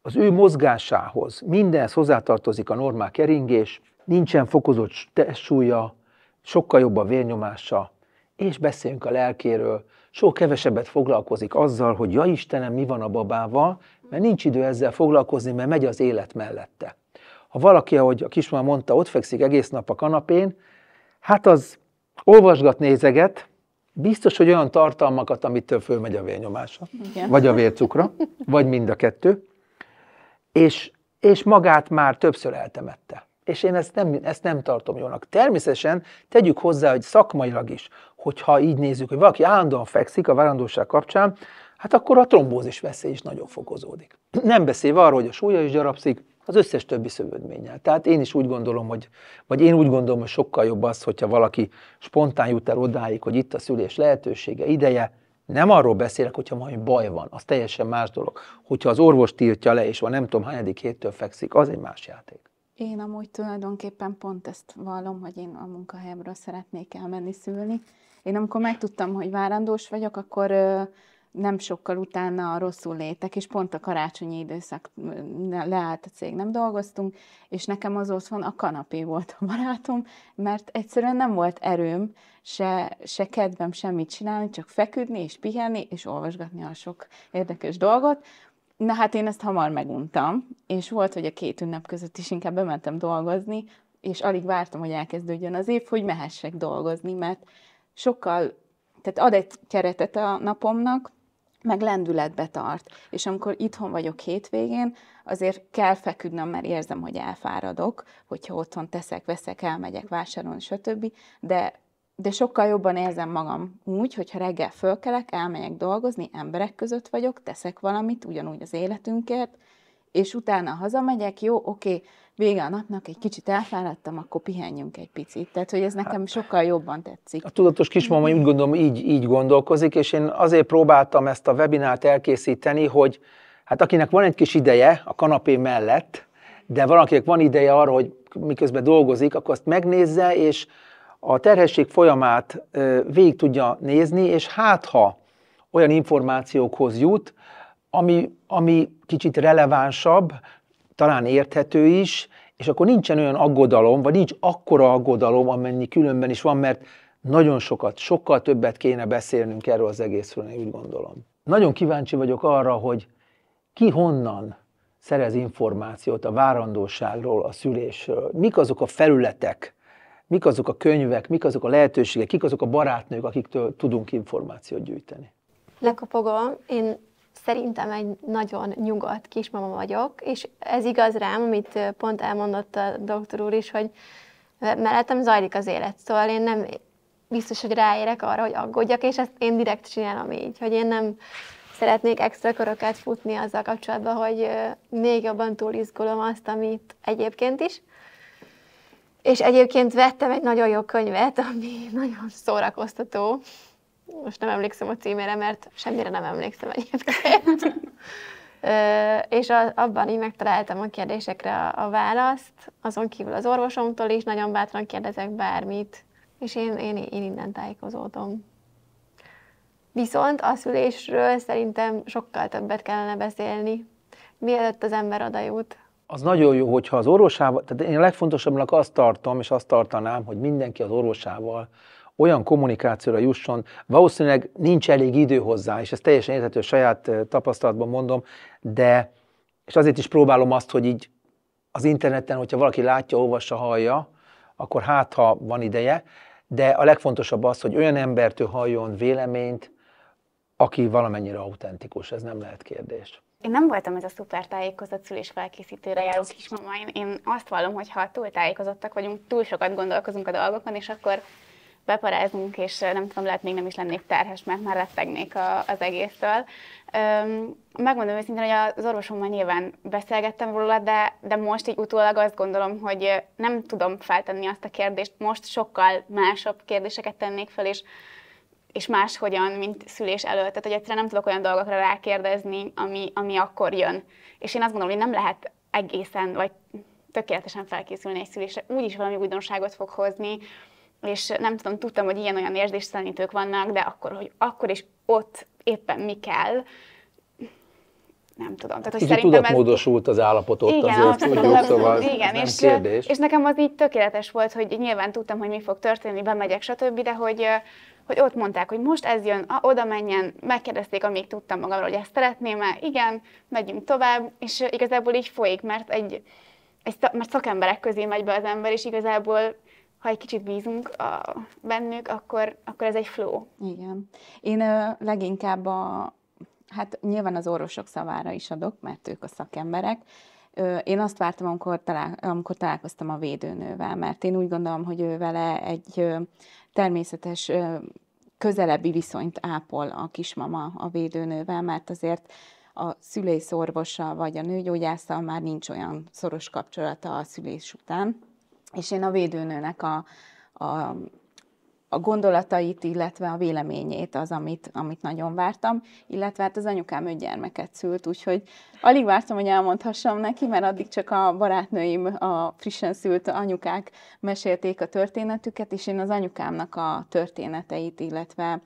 S1: az ő mozgásához mindenhez hozzátartozik a normál keringés, nincsen fokozott testsúlya, sokkal jobb a vérnyomása, és beszéljünk a lelkéről, sok kevesebbet foglalkozik azzal, hogy ja Istenem, mi van a babával, mert nincs idő ezzel foglalkozni, mert megy az élet mellette. Ha valaki, ahogy a kismama mondta, ott fekszik egész nap a kanapén, hát az olvasgat, nézeget, biztos, hogy olyan tartalmakat, amitől fölmegy a vérnyomása, igen, vagy a vércukra, vagy mind a kettő, és magát már többször eltemette. És én ezt nem tartom jónak. Természetesen tegyük hozzá, hogy szakmailag is, hogyha így nézzük, hogy valaki állandóan fekszik a várandóság kapcsán, hát akkor a trombózis veszély is nagyon fokozódik. Nem beszélve arról, hogy a súlya is gyarapszik az összes többi szövődménnyel. Tehát én is úgy gondolom, hogy sokkal jobb az, hogyha valaki spontán jut el odáig, hogy itt a szülés lehetősége, ideje. Nem arról beszélek, hogyha valami baj van, az teljesen más dolog. Hogyha az orvos tiltja le, és van nem tudom hányadik héttől fekszik, az egy más játék.
S4: Én amúgy tulajdonképpen pont ezt vallom, hogy én a munkahelyemről szeretnék elmenni szülni. Én amikor megtudtam, hogy várandós vagyok, akkor nem sokkal utána rosszul létek, és pont a karácsonyi időszak leállt a cég, nem dolgoztunk, és nekem az otthon a kanapé volt a barátom, mert egyszerűen nem volt erőm, se kedvem semmit csinálni, csak feküdni és pihenni, és olvasgatni a sok érdekes dolgot. Na hát én ezt hamar meguntam, és volt, hogy a 2 ünnep között is inkább bementem dolgozni, és alig vártam, hogy elkezdődjön az év, hogy mehessek dolgozni, mert sokkal, tehát ad egy keretet a napomnak, meg lendületbe tart. És amikor itthon vagyok hétvégén, azért kell feküdnöm, mert érzem, hogy elfáradok, hogyha otthon teszek, veszek, elmegyek vásárolni, stb. De sokkal jobban érzem magam úgy, hogyha reggel fölkelek, elmegyek dolgozni, emberek között vagyok, teszek valamit, ugyanúgy az életünkért, és utána hazamegyek, jó, oké, vége a napnak, egy kicsit elfáradtam, akkor pihenjünk egy picit. Tehát, hogy ez nekem sokkal jobban tetszik.
S1: A tudatos kismama úgy gondolom így gondolkozik, és én azért próbáltam ezt a webinárt elkészíteni, hogy hát akinek van egy kis ideje a kanapé mellett, de valakinek van ideje arra, hogy miközben dolgozik, akkor azt megnézze, és a terhesség folyamát végig tudja nézni, és hát ha olyan információkhoz jut, ami kicsit relevánsabb, talán érthető is, és akkor nincsen olyan aggodalom, vagy nincs akkora aggodalom, amennyi különben is van, mert nagyon sokkal többet kéne beszélnünk erről az egészről, én úgy gondolom. Nagyon kíváncsi vagyok arra, hogy ki honnan szerez információt a várandóságról, a szülésről, mik azok a felületek, mik azok a könyvek, mik azok a lehetőségek, kik azok a barátnők, akiktől tudunk információt gyűjteni.
S2: Lekopogom, én szerintem egy nagyon nyugodt kismama vagyok, és ez igaz rám, amit pont elmondott a doktor úr is, hogy mellettem zajlik az élet, szóval én nem biztos, hogy ráérek arra, hogy aggódjak, és ezt én direkt csinálom így, hogy én nem szeretnék extra köröket futni azzal kapcsolatban, hogy még jobban túlizgulom azt, amit egyébként is. És egyébként vettem egy nagyon jó könyvet, ami nagyon szórakoztató. Most nem emlékszem a címére, mert semmire nem emlékszem egyébként. És abban így megtaláltam a kérdésekre a választ, azon kívül az orvosomtól is nagyon bátran kérdezek bármit, és én innen tájékozódom. Viszont a szülésről szerintem sokkal többet kellene beszélni, mielőtt az ember oda jut.
S1: Az nagyon jó, hogyha az orvosával, tehát én a legfontosabbnak azt tartom, és azt tartanám, hogy mindenki az orvosával olyan kommunikációra jusson, valószínűleg nincs elég idő hozzá, és ez teljesen érthető, saját tapasztalatban mondom, de, és azért is próbálom azt, hogy így az interneten, hogyha valaki látja, olvassa, hallja, akkor hát, ha van ideje, de a legfontosabb az, hogy olyan embertől halljon véleményt, aki valamennyire autentikus, ez nem lehet kérdés.
S3: Én nem voltam ez a szuper tájékozott szülésfelkészítőre járó kismama. Én azt vallom, hogy ha túl tájékozottak vagyunk, túl sokat gondolkozunk a dolgokon, és akkor beparázunk, és nem tudom, lehet még nem is lennék terhes, mert már rettegnék az egésztől. Megmondom őszintén, hogy az orvosommal nyilván beszélgettem róla, de most így utólag azt gondolom, hogy nem tudom feltenni azt a kérdést. Most sokkal másabb kérdéseket tennék fel, és máshogyan, mint szülés előtt. Tehát, hogy egyszerűen nem tudok olyan dolgokra rákérdezni, ami akkor jön. És én azt gondolom, hogy nem lehet egészen, vagy tökéletesen felkészülni egy szülésre. Úgyis valami újdonságot fog hozni, és nem tudom, tudtam, hogy ilyen-olyan érzéstelenítők vannak, de akkor is ott éppen mi kell, nem tudom. Tehát, hogy
S1: kicsit tudatmódosult az állapot ott,
S3: igen,
S1: azért tudjuk, szóval
S3: igen,
S1: nem kérdés.
S3: És nekem az így tökéletes volt, hogy nyilván tudtam, hogy mi fog történni, bemegyek, stb., de hogy ott mondták, hogy most ez jön, oda menjen, megkérdezték, amíg tudtam magamról, hogy ezt szeretném-e, igen, megyünk tovább, és igazából így folyik, mert mert szakemberek közé megy be az ember, és igazából ha egy kicsit bízunk bennük, akkor ez egy flow.
S4: Igen. Én leginkább hát nyilván az orvosok szavára is adok, mert ők a szakemberek. Én azt vártam, amikor találkoztam a védőnővel, mert én úgy gondolom, hogy ő vele egy természetes, közelebbi viszonyt ápol a kismama a védőnővel, mert azért a szülészorvossal vagy a nőgyógyásszal már nincs olyan szoros kapcsolata a szülés után. És én a védőnőnek a gondolatait, illetve a véleményét az, amit nagyon vártam, illetve hát az anyukám 5 gyermeket szült, úgyhogy alig vártam, hogy elmondhassam neki, mert addig csak a barátnőim, a frissen szült anyukák mesélték a történetüket, és én az anyukámnak a történeteit, illetve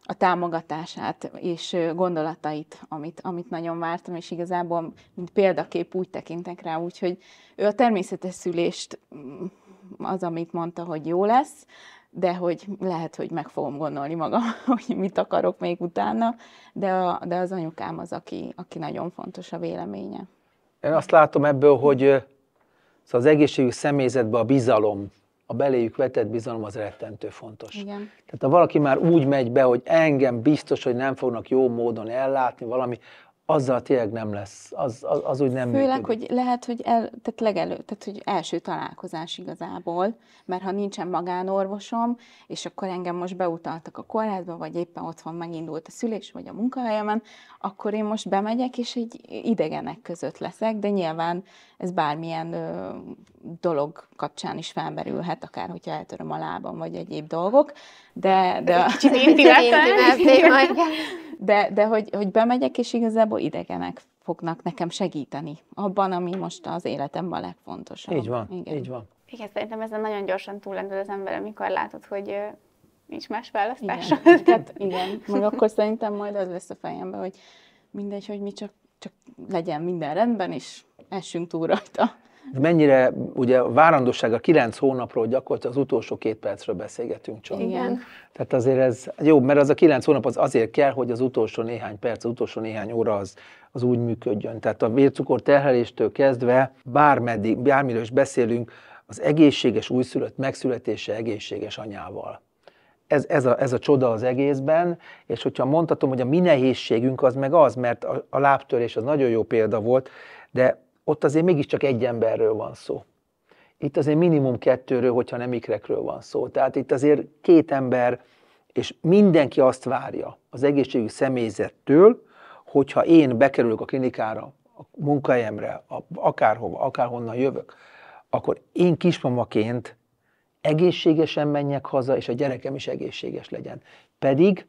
S4: a támogatását és gondolatait, amit nagyon vártam, és igazából mint példakép úgy tekintek rá, úgyhogy ő a természetes szülést az, amit mondta, hogy jó lesz, de hogy lehet, hogy meg fogom gondolni magam, hogy mit akarok még utána, de az anyukám az, aki nagyon fontos a véleménye.
S1: Én azt látom ebből, hogy szóval az egészségügyi személyzetben a bizalom, a beléjük vetett bizalom az rettentő fontos.
S4: Igen.
S1: Tehát ha valaki már úgy megy be, hogy engem biztos, hogy nem fognak jó módon ellátni valami, azzal tényleg nem lesz, az úgy nem
S4: Főleg,
S1: működik.
S4: hogy lehet, hogy tehát hogy első találkozás igazából, mert ha nincsen magánorvosom, és akkor engem most beutaltak a kórházba, vagy éppen otthon megindult a szülés, vagy a munkahelyemen, akkor én most bemegyek, és egy idegenek között leszek, de nyilván ez bármilyen dolog kapcsán is felmerülhet, akár hogyha eltöröm a lábam, vagy egyéb dolgok, de hogy bemegyek, és igazából idegenek fognak nekem segíteni abban, ami most az életemben a legfontosabb.
S1: Így van,
S4: igen.
S1: így van.
S3: Igen, szerintem ezen nagyon gyorsan túllendül az ember, amikor látod, hogy nincs más választás.
S4: Igen. Meg akkor szerintem majd az lesz a fejemben, hogy mindegy, hogy mi csak legyen minden rendben, és essünk túl rajta.
S1: Mennyire, ugye a várandóság a 9 hónapról gyakorlatilag az utolsó 2 percről beszélgetünk csak.
S2: Igen.
S1: Tehát azért ez jó, mert az a 9 hónap az azért kell, hogy az utolsó néhány perc, az utolsó néhány óra az úgy működjön. Tehát a vércukor terheléstől kezdve bármeddig, bármiről is beszélünk, az egészséges újszülött megszületése egészséges anyával. Ez a csoda az egészben, és hogyha mondhatom, hogy a mi nehézségünk az meg az, mert a lábtörés az nagyon jó példa volt, de ott azért mégiscsak egy emberről van szó. Itt azért minimum 2-ről, hogyha nem ikrekről van szó. Tehát itt azért 2 ember, és mindenki azt várja az egészségügyi személyzettől, hogyha én bekerülök a klinikára, a munkahelyemre, akárhova, akárhonnan jövök, akkor én kismamaként egészségesen menjek haza, és a gyerekem is egészséges legyen. Pedig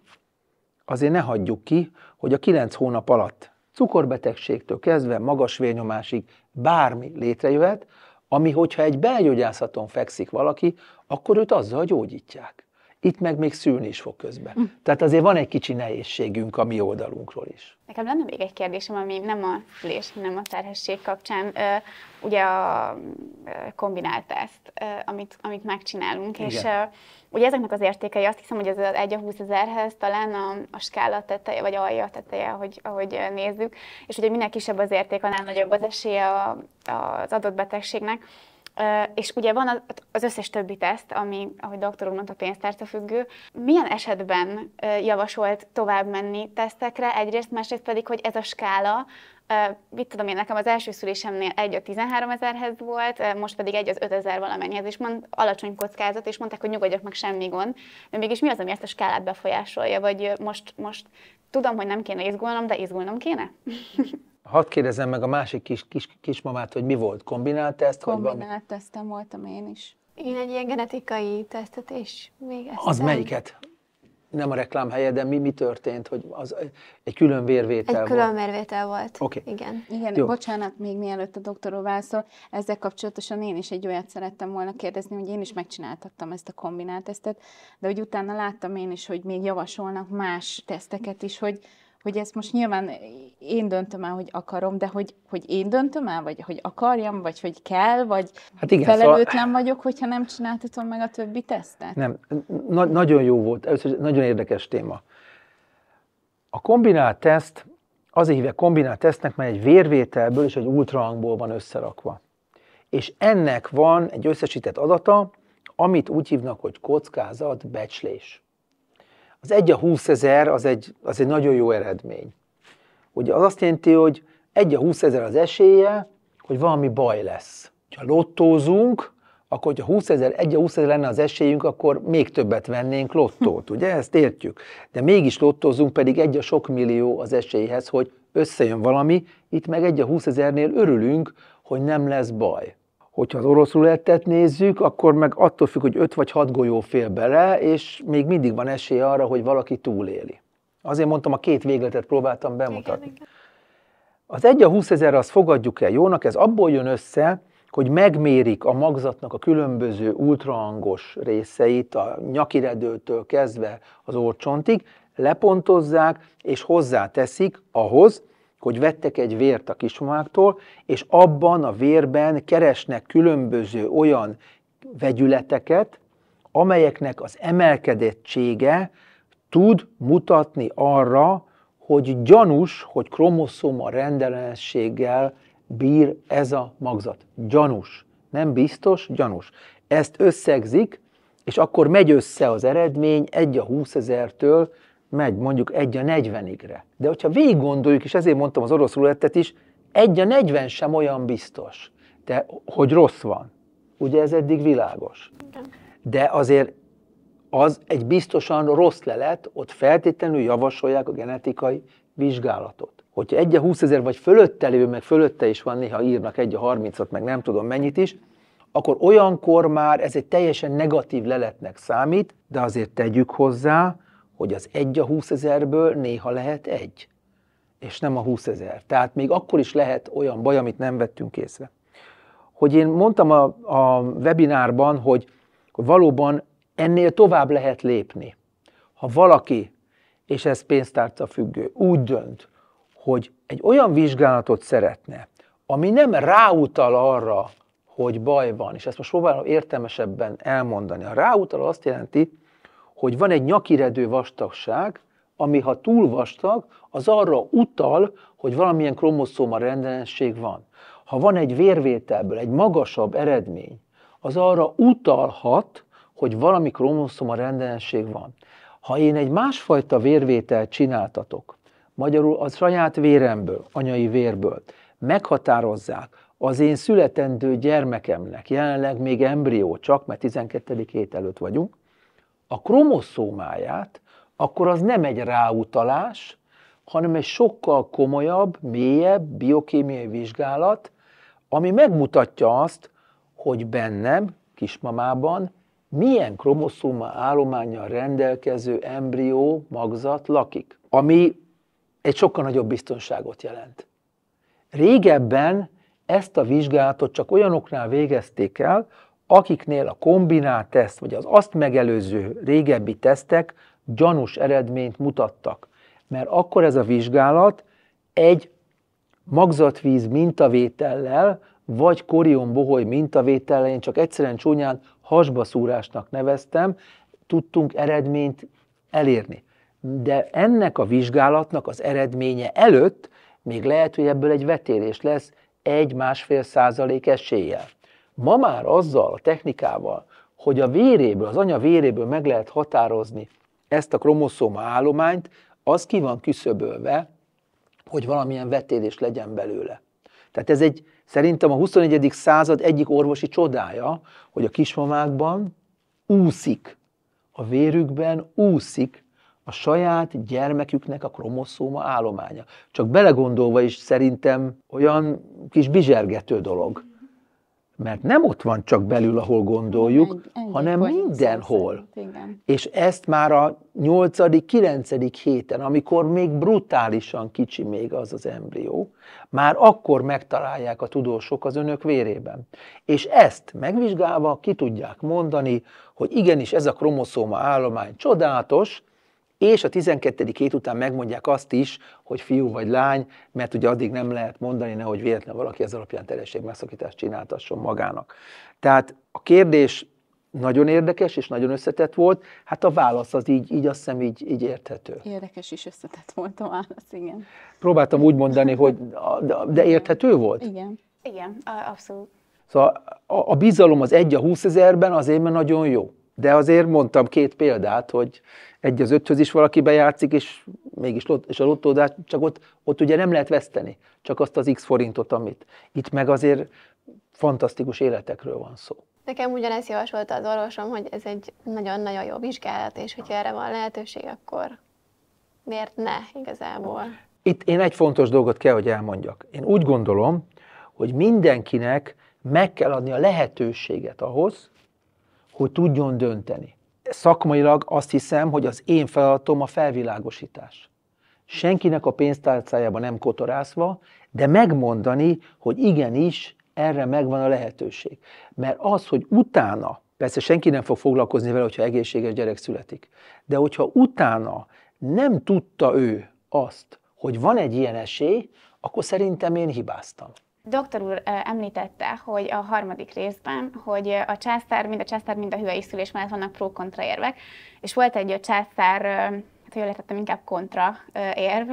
S1: azért ne hagyjuk ki, hogy a 9 hónap alatt cukorbetegségtől kezdve magas vérnyomásig bármi létrejöhet, ami, hogyha egy belgyógyászaton fekszik valaki, akkor őt azzal gyógyítják. Itt meg még szülni is fog közben. Tehát azért van egy kicsi nehézségünk a mi oldalunkról is.
S3: Nekem lenne még egy kérdésem, ami nem a szülés, nem a terhesség kapcsán. Ugye a kombinált teszt, amit megcsinálunk,
S1: igen.
S3: És ugye ezeknek az értékei, azt hiszem, hogy ez az 1/20 000-hez talán a skála teteje, vagy alja teteje, ahogy nézzük, és ugye minél kisebb az érték, annál nagyobb az esélye az adott betegségnek. És ugye van az összes többi teszt, ami, ahogy doktor úr mondta, pénztárcafüggő. Milyen esetben javasolt tovább menni tesztekre? Egyrészt, másrészt pedig, hogy ez a skála, mit tudom én, nekem az első szülésemnél 1 a 13 000-hez volt, most pedig 1 az 5 000 valamennyihez, és alacsony kockázat, és mondták, hogy nyugodjak meg, semmi gond. De mégis mi az, ami ezt a skálát befolyásolja? Vagy most tudom, hogy nem kéne izgulnom, de izgulnom kéne?
S1: Hadd kérdezzem meg a másik kismamát, hogy mi volt? Kombinált teszt?
S4: Kombinált tesztem voltam én is.
S2: Én egy ilyen genetikai tesztet is végeztem.
S1: Az melyiket? Nem a reklám helye, de mi történt, hogy az egy külön vérvétel volt?
S2: Egy külön vérvétel volt,
S1: okay.
S2: Igen.
S4: Igen, jó. Bocsánat, még mielőtt a doktorról válaszol, ezzel kapcsolatosan én is egy olyat szerettem volna kérdezni, hogy én is megcsináltattam ezt a kombinált tesztet, de hogy utána láttam én is, hogy még javasolnak más teszteket is, hogy ezt most nyilván én döntöm el, hogy akarom, de hogy én döntöm el, vagy hogy akarjam, vagy hogy kell, vagy hát igen, felelőtlen vagyok, hogyha nem csináltatom meg a többi tesztet?
S1: Nem, nagyon jó volt, először nagyon érdekes téma. A kombinált teszt, azért hívják kombinált tesztnek, mert egy vérvételből és egy ultrahangból van összerakva. És ennek van egy összesített adata, amit úgy hívnak, hogy kockázatbecslés. Az 1 a 20 000 az egy nagyon jó eredmény. Ugye az azt jelenti, hogy 1 a 20 000 az esélye, hogy valami baj lesz. Ha lottózunk, akkor hogyha 1 a 20 000 lenne az esélyünk, akkor még többet vennénk lottót, ugye? Ezt értjük. De mégis lottózunk, pedig 1 a sok millió az esélyhez, hogy összejön valami, itt meg 1 a 20 000-nél örülünk, hogy nem lesz baj. Hogyha az orosz rulettet nézzük, akkor meg attól függ, hogy 5 vagy 6 golyó fél bele, és még mindig van esély arra, hogy valaki túléli. Azért mondtam, a 2 végletet próbáltam bemutatni. Az 1 a 20 000 azt fogadjuk el jónak, ez abból jön össze, hogy megmérik a magzatnak a különböző ultrahangos részeit, a nyakiredőtől kezdve az orrcsontig, lepontozzák és hozzáteszik ahhoz, hogy vettek egy vért a kismamáktól, és abban a vérben keresnek különböző olyan vegyületeket, amelyeknek az emelkedettsége tud mutatni arra, hogy gyanús, hogy kromoszóma rendellenességgel bír ez a magzat. Gyanús. Nem biztos, gyanús. Ezt összegzik, és akkor megy össze az eredmény 1 a 20 000-től, megy mondjuk 1 a 40-igre. De hogyha végig gondoljuk, és ezért mondtam az orosz rulettet is, 1 a 40 sem olyan biztos, de hogy rossz van. Ugye ez eddig világos. De azért az egy biztosan rossz lelet, ott feltétlenül javasolják a genetikai vizsgálatot. Hogyha 1 a 20 000 vagy fölötte lévő, meg fölötte is van, néha írnak 1 a 30-at, meg nem tudom mennyit is, akkor olyankor már ez egy teljesen negatív leletnek számít, de azért tegyük hozzá, hogy az 1 a 20 000-ből néha lehet 1. és nem a 20 000. Tehát még akkor is lehet olyan baj, amit nem vettünk észre. Hogy én mondtam a webinárban, hogy valóban ennél tovább lehet lépni. Ha valaki, és ez pénztárca függő, úgy dönt, hogy egy olyan vizsgálatot szeretne, ami nem ráutal arra, hogy baj van, és ezt most próbálom értelmesebben elmondani. A ráutal azt jelenti, hogy van egy nyakiredő vastagság, ami ha túl vastag, az arra utal, hogy valamilyen kromoszóma rendellenesség van. Ha van egy vérvételből egy magasabb eredmény, az arra utalhat, hogy valami kromoszóma rendellenesség van. Ha én egy másfajta vérvételt csináltatok, magyarul a saját véremből, anyai vérből, meghatározzák az én születendő gyermekemnek, jelenleg még embrió csak, mert 12. hét előtt vagyunk, a kromoszómáját, akkor az nem egy ráutalás, hanem egy sokkal komolyabb, mélyebb biokémiai vizsgálat, ami megmutatja azt, hogy bennem, kismamában, milyen kromoszóma állománnyal rendelkező embrió magzat lakik, ami egy sokkal nagyobb biztonságot jelent. Régebben ezt a vizsgálatot csak olyanoknál végezték el, akiknél a kombinált teszt, vagy az azt megelőző régebbi tesztek gyanús eredményt mutattak. Mert akkor ez a vizsgálat egy magzatvíz mintavétellel, vagy korion-bohóly mintavétellel, én csak egyszerűen csúnyán hasbaszúrásnak neveztem, tudtunk eredményt elérni. De ennek a vizsgálatnak az eredménye előtt még lehet, hogy ebből egy vetélés lesz 1–1,5% eséllyel. Ma már azzal a technikával, hogy a véréből, az anya véréből meg lehet határozni ezt a kromoszóma állományt, az ki van küszöbölve, hogy valamilyen vetélés legyen belőle. Tehát ez szerintem a 21. század egyik orvosi csodája, hogy a kismamákban úszik, a vérükben úszik a saját gyermeküknek a kromoszóma állománya. Csak belegondolva is szerintem olyan kis bizsergető dolog. Mert nem ott van csak belül, ahol gondoljuk, hanem mindenhol. És ezt már a 8.–9. héten, amikor még brutálisan kicsi még az embrió, már akkor megtalálják a tudósok az önök vérében. És ezt megvizsgálva ki tudják mondani, hogy igenis ez a kromoszóma állomány csodálatos, és a 12. hét után megmondják azt is, hogy fiú vagy lány, mert ugye addig nem lehet mondani, nehogy véletlenül valaki ez alapján terhességmegszakítást csináltasson magának. Tehát a kérdés nagyon érdekes és nagyon összetett volt, hát a válasz az így azt hiszem így érthető.
S4: Érdekes és összetett volt a válasz, igen.
S1: Próbáltam úgy mondani, hogy de érthető volt?
S3: Igen. Igen, abszolút.
S1: Szóval a bizalom az 1/20 000-ben azért mert nagyon jó. De azért mondtam 2 példát, hogy 1/5-höz is valaki bejátszik, és mégis és a lottódás, csak ott ugye nem lehet veszteni, csak azt az X forintot, amit. Itt meg azért fantasztikus életekről van szó.
S2: Nekem ugyanezt javasolta az orvosom, hogy ez egy nagyon-nagyon jó vizsgálat, és hogyha erre van lehetőség, akkor miért ne igazából?
S1: Itt én egy fontos dolgot kell, hogy elmondjak. Én úgy gondolom, hogy mindenkinek meg kell adni a lehetőséget ahhoz, hogy tudjon dönteni. Szakmailag azt hiszem, hogy az én feladatom a felvilágosítás. Senkinek a pénztárcájába nem kotorászva, de megmondani, hogy igenis erre megvan a lehetőség. Mert az, hogy utána, persze senki nem fog foglalkozni vele, hogyha egészséges gyerek születik, de hogyha utána nem tudta ő azt, hogy van egy ilyen esély, akkor szerintem én hibáztam.
S3: Doktor úr említette, hogy a harmadik részben, hogy a császár, mind a hüvei szülés mellett vannak pro-kontra érvek, és volt egy császár, hát jól értettem, inkább kontra érv,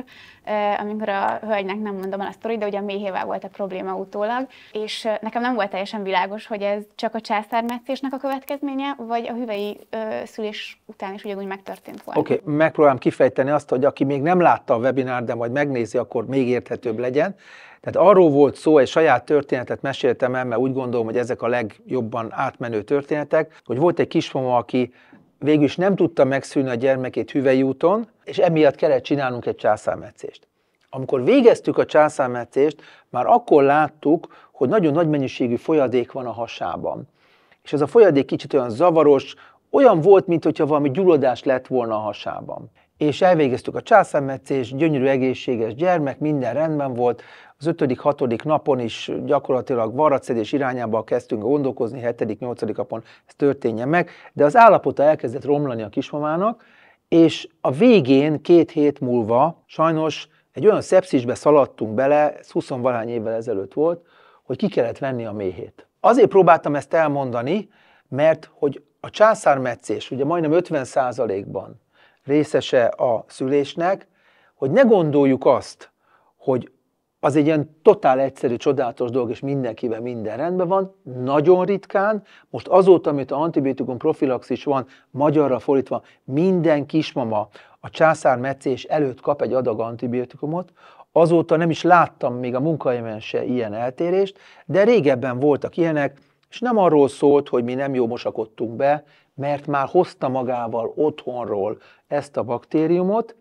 S3: amikor a hölgynek nem mondom el a sztori, de ugye a méhével volt a probléma utólag, és nekem nem volt teljesen világos, hogy ez csak a császármetszésnek a következménye, vagy a hüvei szülés után is ugyanúgy megtörtént volna.
S1: Oké, megpróbálom kifejteni azt, hogy aki még nem látta a webinárt, de majd megnézi, akkor még érthetőbb legyen. Tehát arról volt szó, egy saját történetet meséltem el, mert úgy gondolom, hogy ezek a legjobban átmenő történetek, hogy volt egy kismama, aki végül is nem tudta megszülni a gyermekét hüvei úton, és emiatt kellett csinálnunk egy császármetszést. Amikor végeztük a császármetszést, már akkor láttuk, hogy nagyon nagy mennyiségű folyadék van a hasában. És ez a folyadék kicsit olyan zavaros, olyan volt, mintha valami gyulladás lett volna a hasában. és elvégeztük a császármetszést, gyönyörű egészséges gyermek, minden rendben volt. Az 5.-6. napon is gyakorlatilag varratszedés irányába kezdtünk gondolkozni, 7.-8. napon ez történje meg, de az állapota elkezdett romlani a kismamának, és a végén 2 hét múlva sajnos egy olyan szepszisbe szaladtunk bele, ez 20-valahány évvel ezelőtt volt, hogy ki kellett venni a méhét. Azért próbáltam ezt elmondani, mert hogy a császármetszés ugye majdnem 50%-ban részese a szülésnek, hogy ne gondoljuk azt, hogy az egy ilyen totál egyszerű, csodálatos dolog, és mindenkivel minden rendben van. Nagyon ritkán, most azóta, amit a antibiotikum profilaxis van, magyarra fordítva, minden kismama a császármetszés előtt kap egy adag antibiotikumot, azóta nem is láttam még a munkahelyemen se ilyen eltérést, de régebben voltak ilyenek, és nem arról szólt, hogy mi nem jó mosakodtunk be, mert már hozta magával otthonról ezt a baktériumot,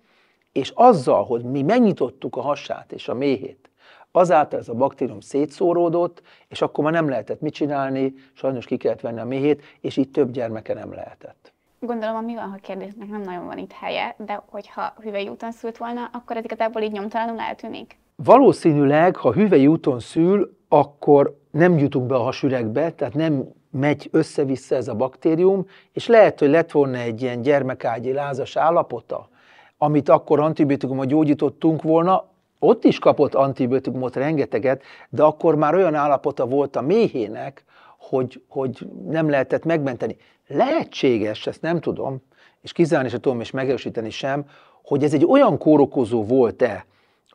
S1: és azzal, hogy mi megnyitottuk a hasát és a méhét, azáltal ez a baktérium szétszóródott, és akkor már nem lehetett mit csinálni, sajnos ki kellett venni a méhét, és így több gyermeke nem lehetett.
S3: Gondolom, mi van, ha kérdésnek nem nagyon van itt helye, de hogyha hüvely úton szült volna, akkor ez igazából így nyomtalanul eltűnik?
S1: Valószínűleg, ha hüvely úton szül, akkor nem jutunk be a hasüregbe, tehát nem megy össze-vissza ez a baktérium, és lehet, hogy lett volna egy ilyen gyermekágyi lázas állapota, amit akkor antibiotikumot gyógyítottunk volna, ott is kapott antibiotikumot rengeteget, de akkor már olyan állapota volt a méhének, hogy nem lehetett megmenteni. Lehetséges, ezt nem tudom, és kizárni se tudom, és megerősíteni sem, hogy ez egy olyan kórokozó volt-e,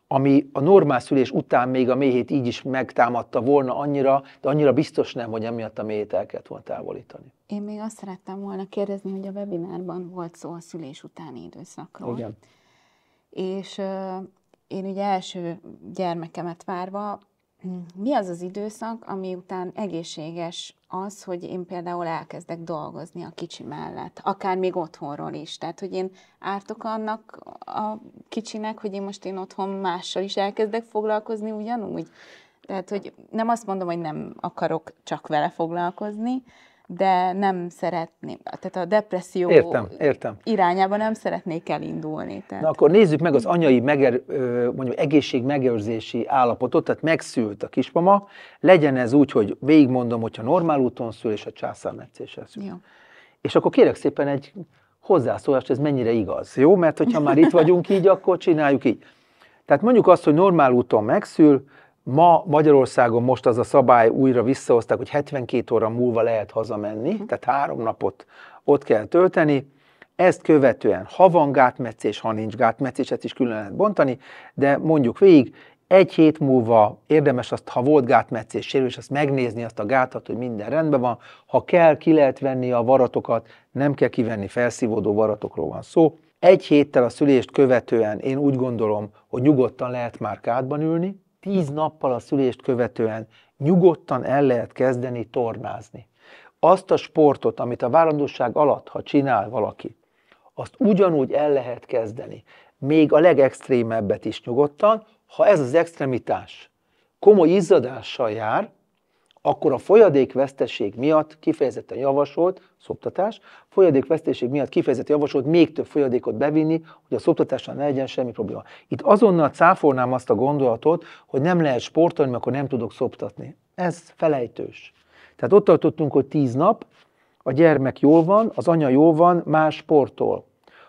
S1: ami a normál szülés után még a méhét így is megtámadta volna annyira, de annyira biztos nem, hogy emiatt a méhét el kellett volna távolítani.
S4: Én még azt szerettem volna kérdezni, hogy a webinárban volt szó a szülés utáni időszakról.
S1: Igen.
S4: És én ugye első gyermekemet várva, mi az az időszak, ami után egészséges az, hogy én például elkezdek dolgozni a kicsi mellett, akár még otthonról is. Tehát, hogy én ártok annak a kicsinek, hogy én otthon mással is elkezdek foglalkozni ugyanúgy. Tehát, hogy nem azt mondom, hogy nem akarok csak vele foglalkozni, de nem szeretném, tehát a depresszió
S1: Értem.
S4: irányába nem szeretnék elindulni. Tehát.
S1: Na akkor nézzük meg az anyai egészség megőrzési állapotot, tehát megszült a kismama, legyen ez úgy, hogy végigmondom, hogyha normál úton szül, és a császármetszéssel szül.
S4: Jó.
S1: És akkor kérek szépen egy hozzászólást, ez mennyire igaz, jó? Mert hogyha már itt vagyunk így, akkor csináljuk így. Tehát mondjuk azt, hogy normál úton megszül, ma Magyarországon most az a szabály újra visszahozták, hogy 72 óra múlva lehet hazamenni, tehát 3 napot ott kell tölteni. Ezt követően, ha van gátmetszés, ha nincs gátmetszés, ezt is külön lehet bontani, de mondjuk végig, 1 hét múlva érdemes azt, ha volt gátmetszés, sérülés, azt megnézni azt a gátat, hogy minden rendben van. Ha kell, ki lehet venni a varatokat, nem kell kivenni, felszívódó varatokról van szó. 1 héttel a szülést követően én úgy gondolom, hogy nyugodtan lehet már kádban ülni, 10 nappal a szülést követően nyugodtan el lehet kezdeni tornázni. Azt a sportot, amit a várandóság alatt, ha csinál valaki, azt ugyanúgy el lehet kezdeni, még a legextrémebbet is nyugodtan. Ha ez az extremitás komoly izzadással jár, akkor a folyadékveszteség miatt kifejezetten javasolt, szoptatás, folyadékveszteség miatt kifejezetten javasolt még több folyadékot bevinni, hogy a szoptatással ne legyen semmi probléma. Itt azonnal cáfolnám azt a gondolatot, hogy nem lehet sportolni, mert akkor nem tudok szoptatni. Ez felejtős. Tehát ott tartottunk, hogy 10 nap, a gyermek jól van, az anya jól van, más sportol.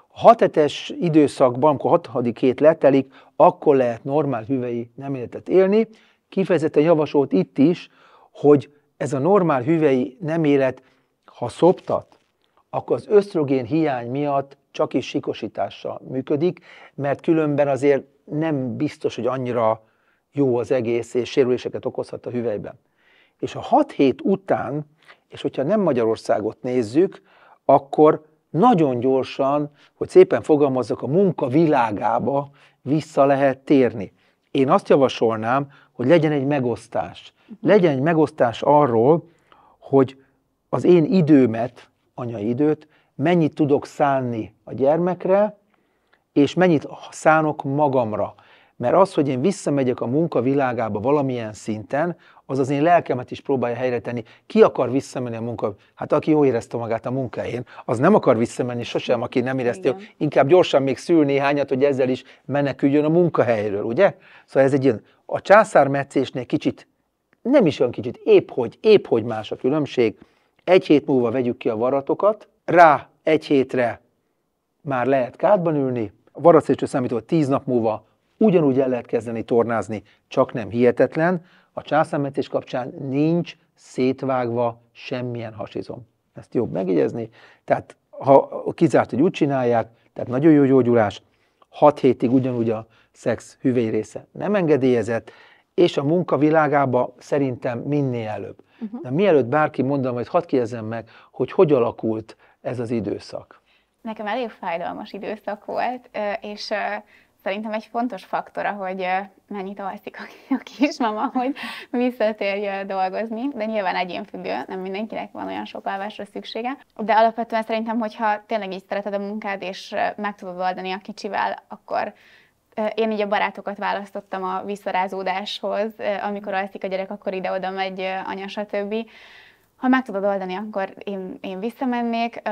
S1: A 6 hetes időszakban, amikor 6. hét letelik, akkor lehet normál hüvei neméletet élni. Kifejezetten javasolt itt is, hogy ez a normál hüvei nemélet, ha szoptat, akkor az ösztrogén hiány miatt csak is sikosítással működik, mert különben azért nem biztos, hogy annyira jó az egész, és sérüléseket okozhat a hüvelyben. És a 6 hét után, és hogyha nem Magyarországot nézzük, akkor nagyon gyorsan, hogy szépen fogalmazzak, a munka világába vissza lehet térni. Én azt javasolnám, hogy legyen egy megosztás. Legyen egy megosztás arról, hogy az én időmet, anyai időt, mennyit tudok szánni a gyermekre, és mennyit szánok magamra. Mert az, hogy én visszamegyek a munka világába valamilyen szinten, az az én lelkemet is próbálja helyre tenni. Ki akar visszamenni a munka? Hát aki jól érezte magát a munkáján, az nem akar visszamenni sosem, aki nem érezte, inkább gyorsan még szül néhányat, hogy ezzel is meneküljön a munkahelyről, ugye? Szóval ez egy ilyen, a császármetszésnél kicsit, nem is olyan kicsit, épp hogy más a különbség. 1 hét múlva vegyük ki a varatokat, rá 1 hétre már lehet kádban ülni, a varacéstől számítva 10 nap múlva ugyanúgy el lehet kezdeni tornázni, csak nem hihetetlen. A császármetszés kapcsán nincs szétvágva semmilyen hasizom. Ezt jobb megjegyezni. Tehát ha kizárt, hogy úgy csinálják, tehát nagyon jó gyógyulás, 6 hétig ugyanúgy a szex hüvely része nem engedélyezett, és a munkavilágába szerintem minél előbb. De mielőtt bárki mondaná, hogy hadd kérdezzem meg, hogy alakult ez az időszak.
S3: Nekem elég fájdalmas időszak volt, és szerintem egy fontos faktor, hogy mennyit alszik a kismama, hogy visszatérj dolgozni, de nyilván egyénfüggő, nem mindenkinek van olyan sok alvásra szüksége. De alapvetően szerintem, hogyha tényleg így szereted a munkád, és meg tudod oldani a kicsivel, akkor én így a barátokat választottam a visszarázódáshoz, amikor alszik a gyerek, akkor ide-oda megy anya, stb. Ha meg tudod oldani, akkor én visszamennék.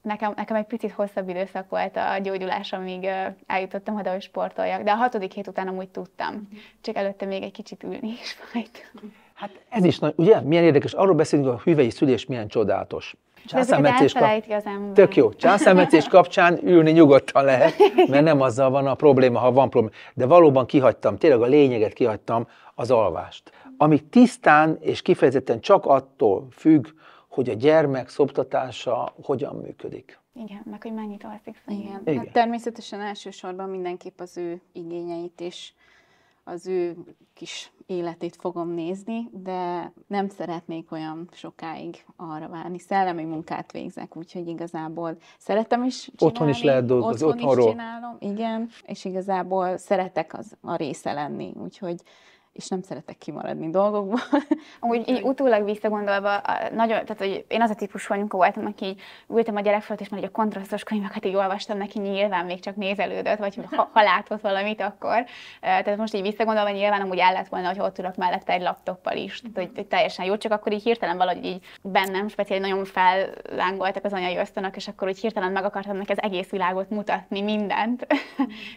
S3: Nekem egy picit hosszabb időszak volt a gyógyulás, amíg eljutottam oda, hogy sportoljak. De a 6. hét után amúgy tudtam. Csak előtte még egy kicsit ülni is fájt.
S1: Hát ez is nagy, ugye? Milyen érdekes, arról beszélünk, hogy a hüvelyi szülés milyen csodálatos. Tök jó. Császármetszés kapcsán ülni nyugodtan lehet, mert nem azzal van a probléma, ha van probléma. De valóban kihagytam, tényleg a lényeget kihagytam, az alvást. Ami tisztán és kifejezetten csak attól függ, hogy a gyermek szoptatása hogyan működik.
S3: Igen, meg hogy mennyit alszik.
S4: Igen. Hát természetesen elsősorban mindenképp az ő igényeit és az ő kis életét fogom nézni, de nem szeretnék olyan sokáig arra várni. Szellemi munkát végzek, úgyhogy igazából szeretem is csinálni.
S1: Otthon is lehet dolgozni,
S4: otthon is csinálom, igen, és igazából szeretek a része lenni, úgyhogy és nem szeretek kimaradni dolgokból.
S3: Amúgy így utólag visszagondolva, nagyon, tehát hogy én az a típus voltam, aki így ültem a gyerek felett, és már így a kontrasztos könyveket így olvastam neki, nyilván még csak nézelődött, vagy ha látott valamit, akkor. Tehát most így visszagondolva, nyilván amúgy el lett volna, hogy ott ülök mellette egy laptoppal is, tehát hogy teljesen jó, csak akkor így hirtelen valahogy így bennem, speciális nagyon fellángoltak az anyai ösztönök, és akkor úgy hirtelen meg akartam neki az egész világot mutatni, mindent.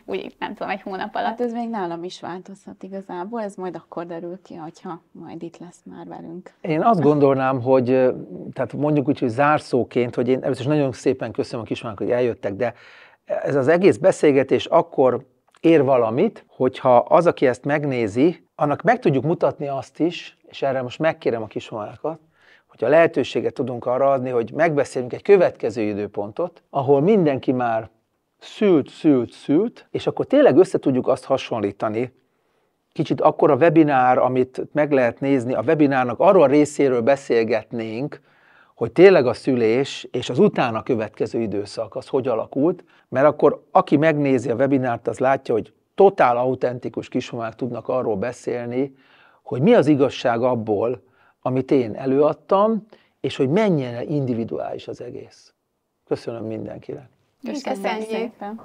S3: Úgy nem tudom, egy hónap alatt.
S4: Hát ez még nálam is változhat igazából, ez majd akkor derül ki, hogyha majd itt lesz már velünk.
S1: Én azt gondolnám, hogy tehát mondjuk úgy, hogy zárszóként, hogy én először is nagyon szépen köszönöm a kismamának, hogy eljöttek, de ez az egész beszélgetés akkor ér valamit, hogyha az, aki ezt megnézi, annak meg tudjuk mutatni azt is, és erre most megkérem a kismamákat, hogyha lehetőséget tudunk arra adni, hogy megbeszélünk egy következő időpontot, ahol mindenki már szült, és akkor tényleg össze tudjuk azt hasonlítani, kicsit akkor a webinár, amit meg lehet nézni, a webinárnak arról a részéről beszélgetnénk, hogy tényleg a szülés és az utána következő időszak az hogy alakult, mert akkor aki megnézi a webinárt, az látja, hogy totál autentikus kismamák tudnak arról beszélni, hogy mi az igazság abból, amit én előadtam, és hogy mennyire individuális az egész. Köszönöm mindenkinek.
S3: Köszönjük szépen.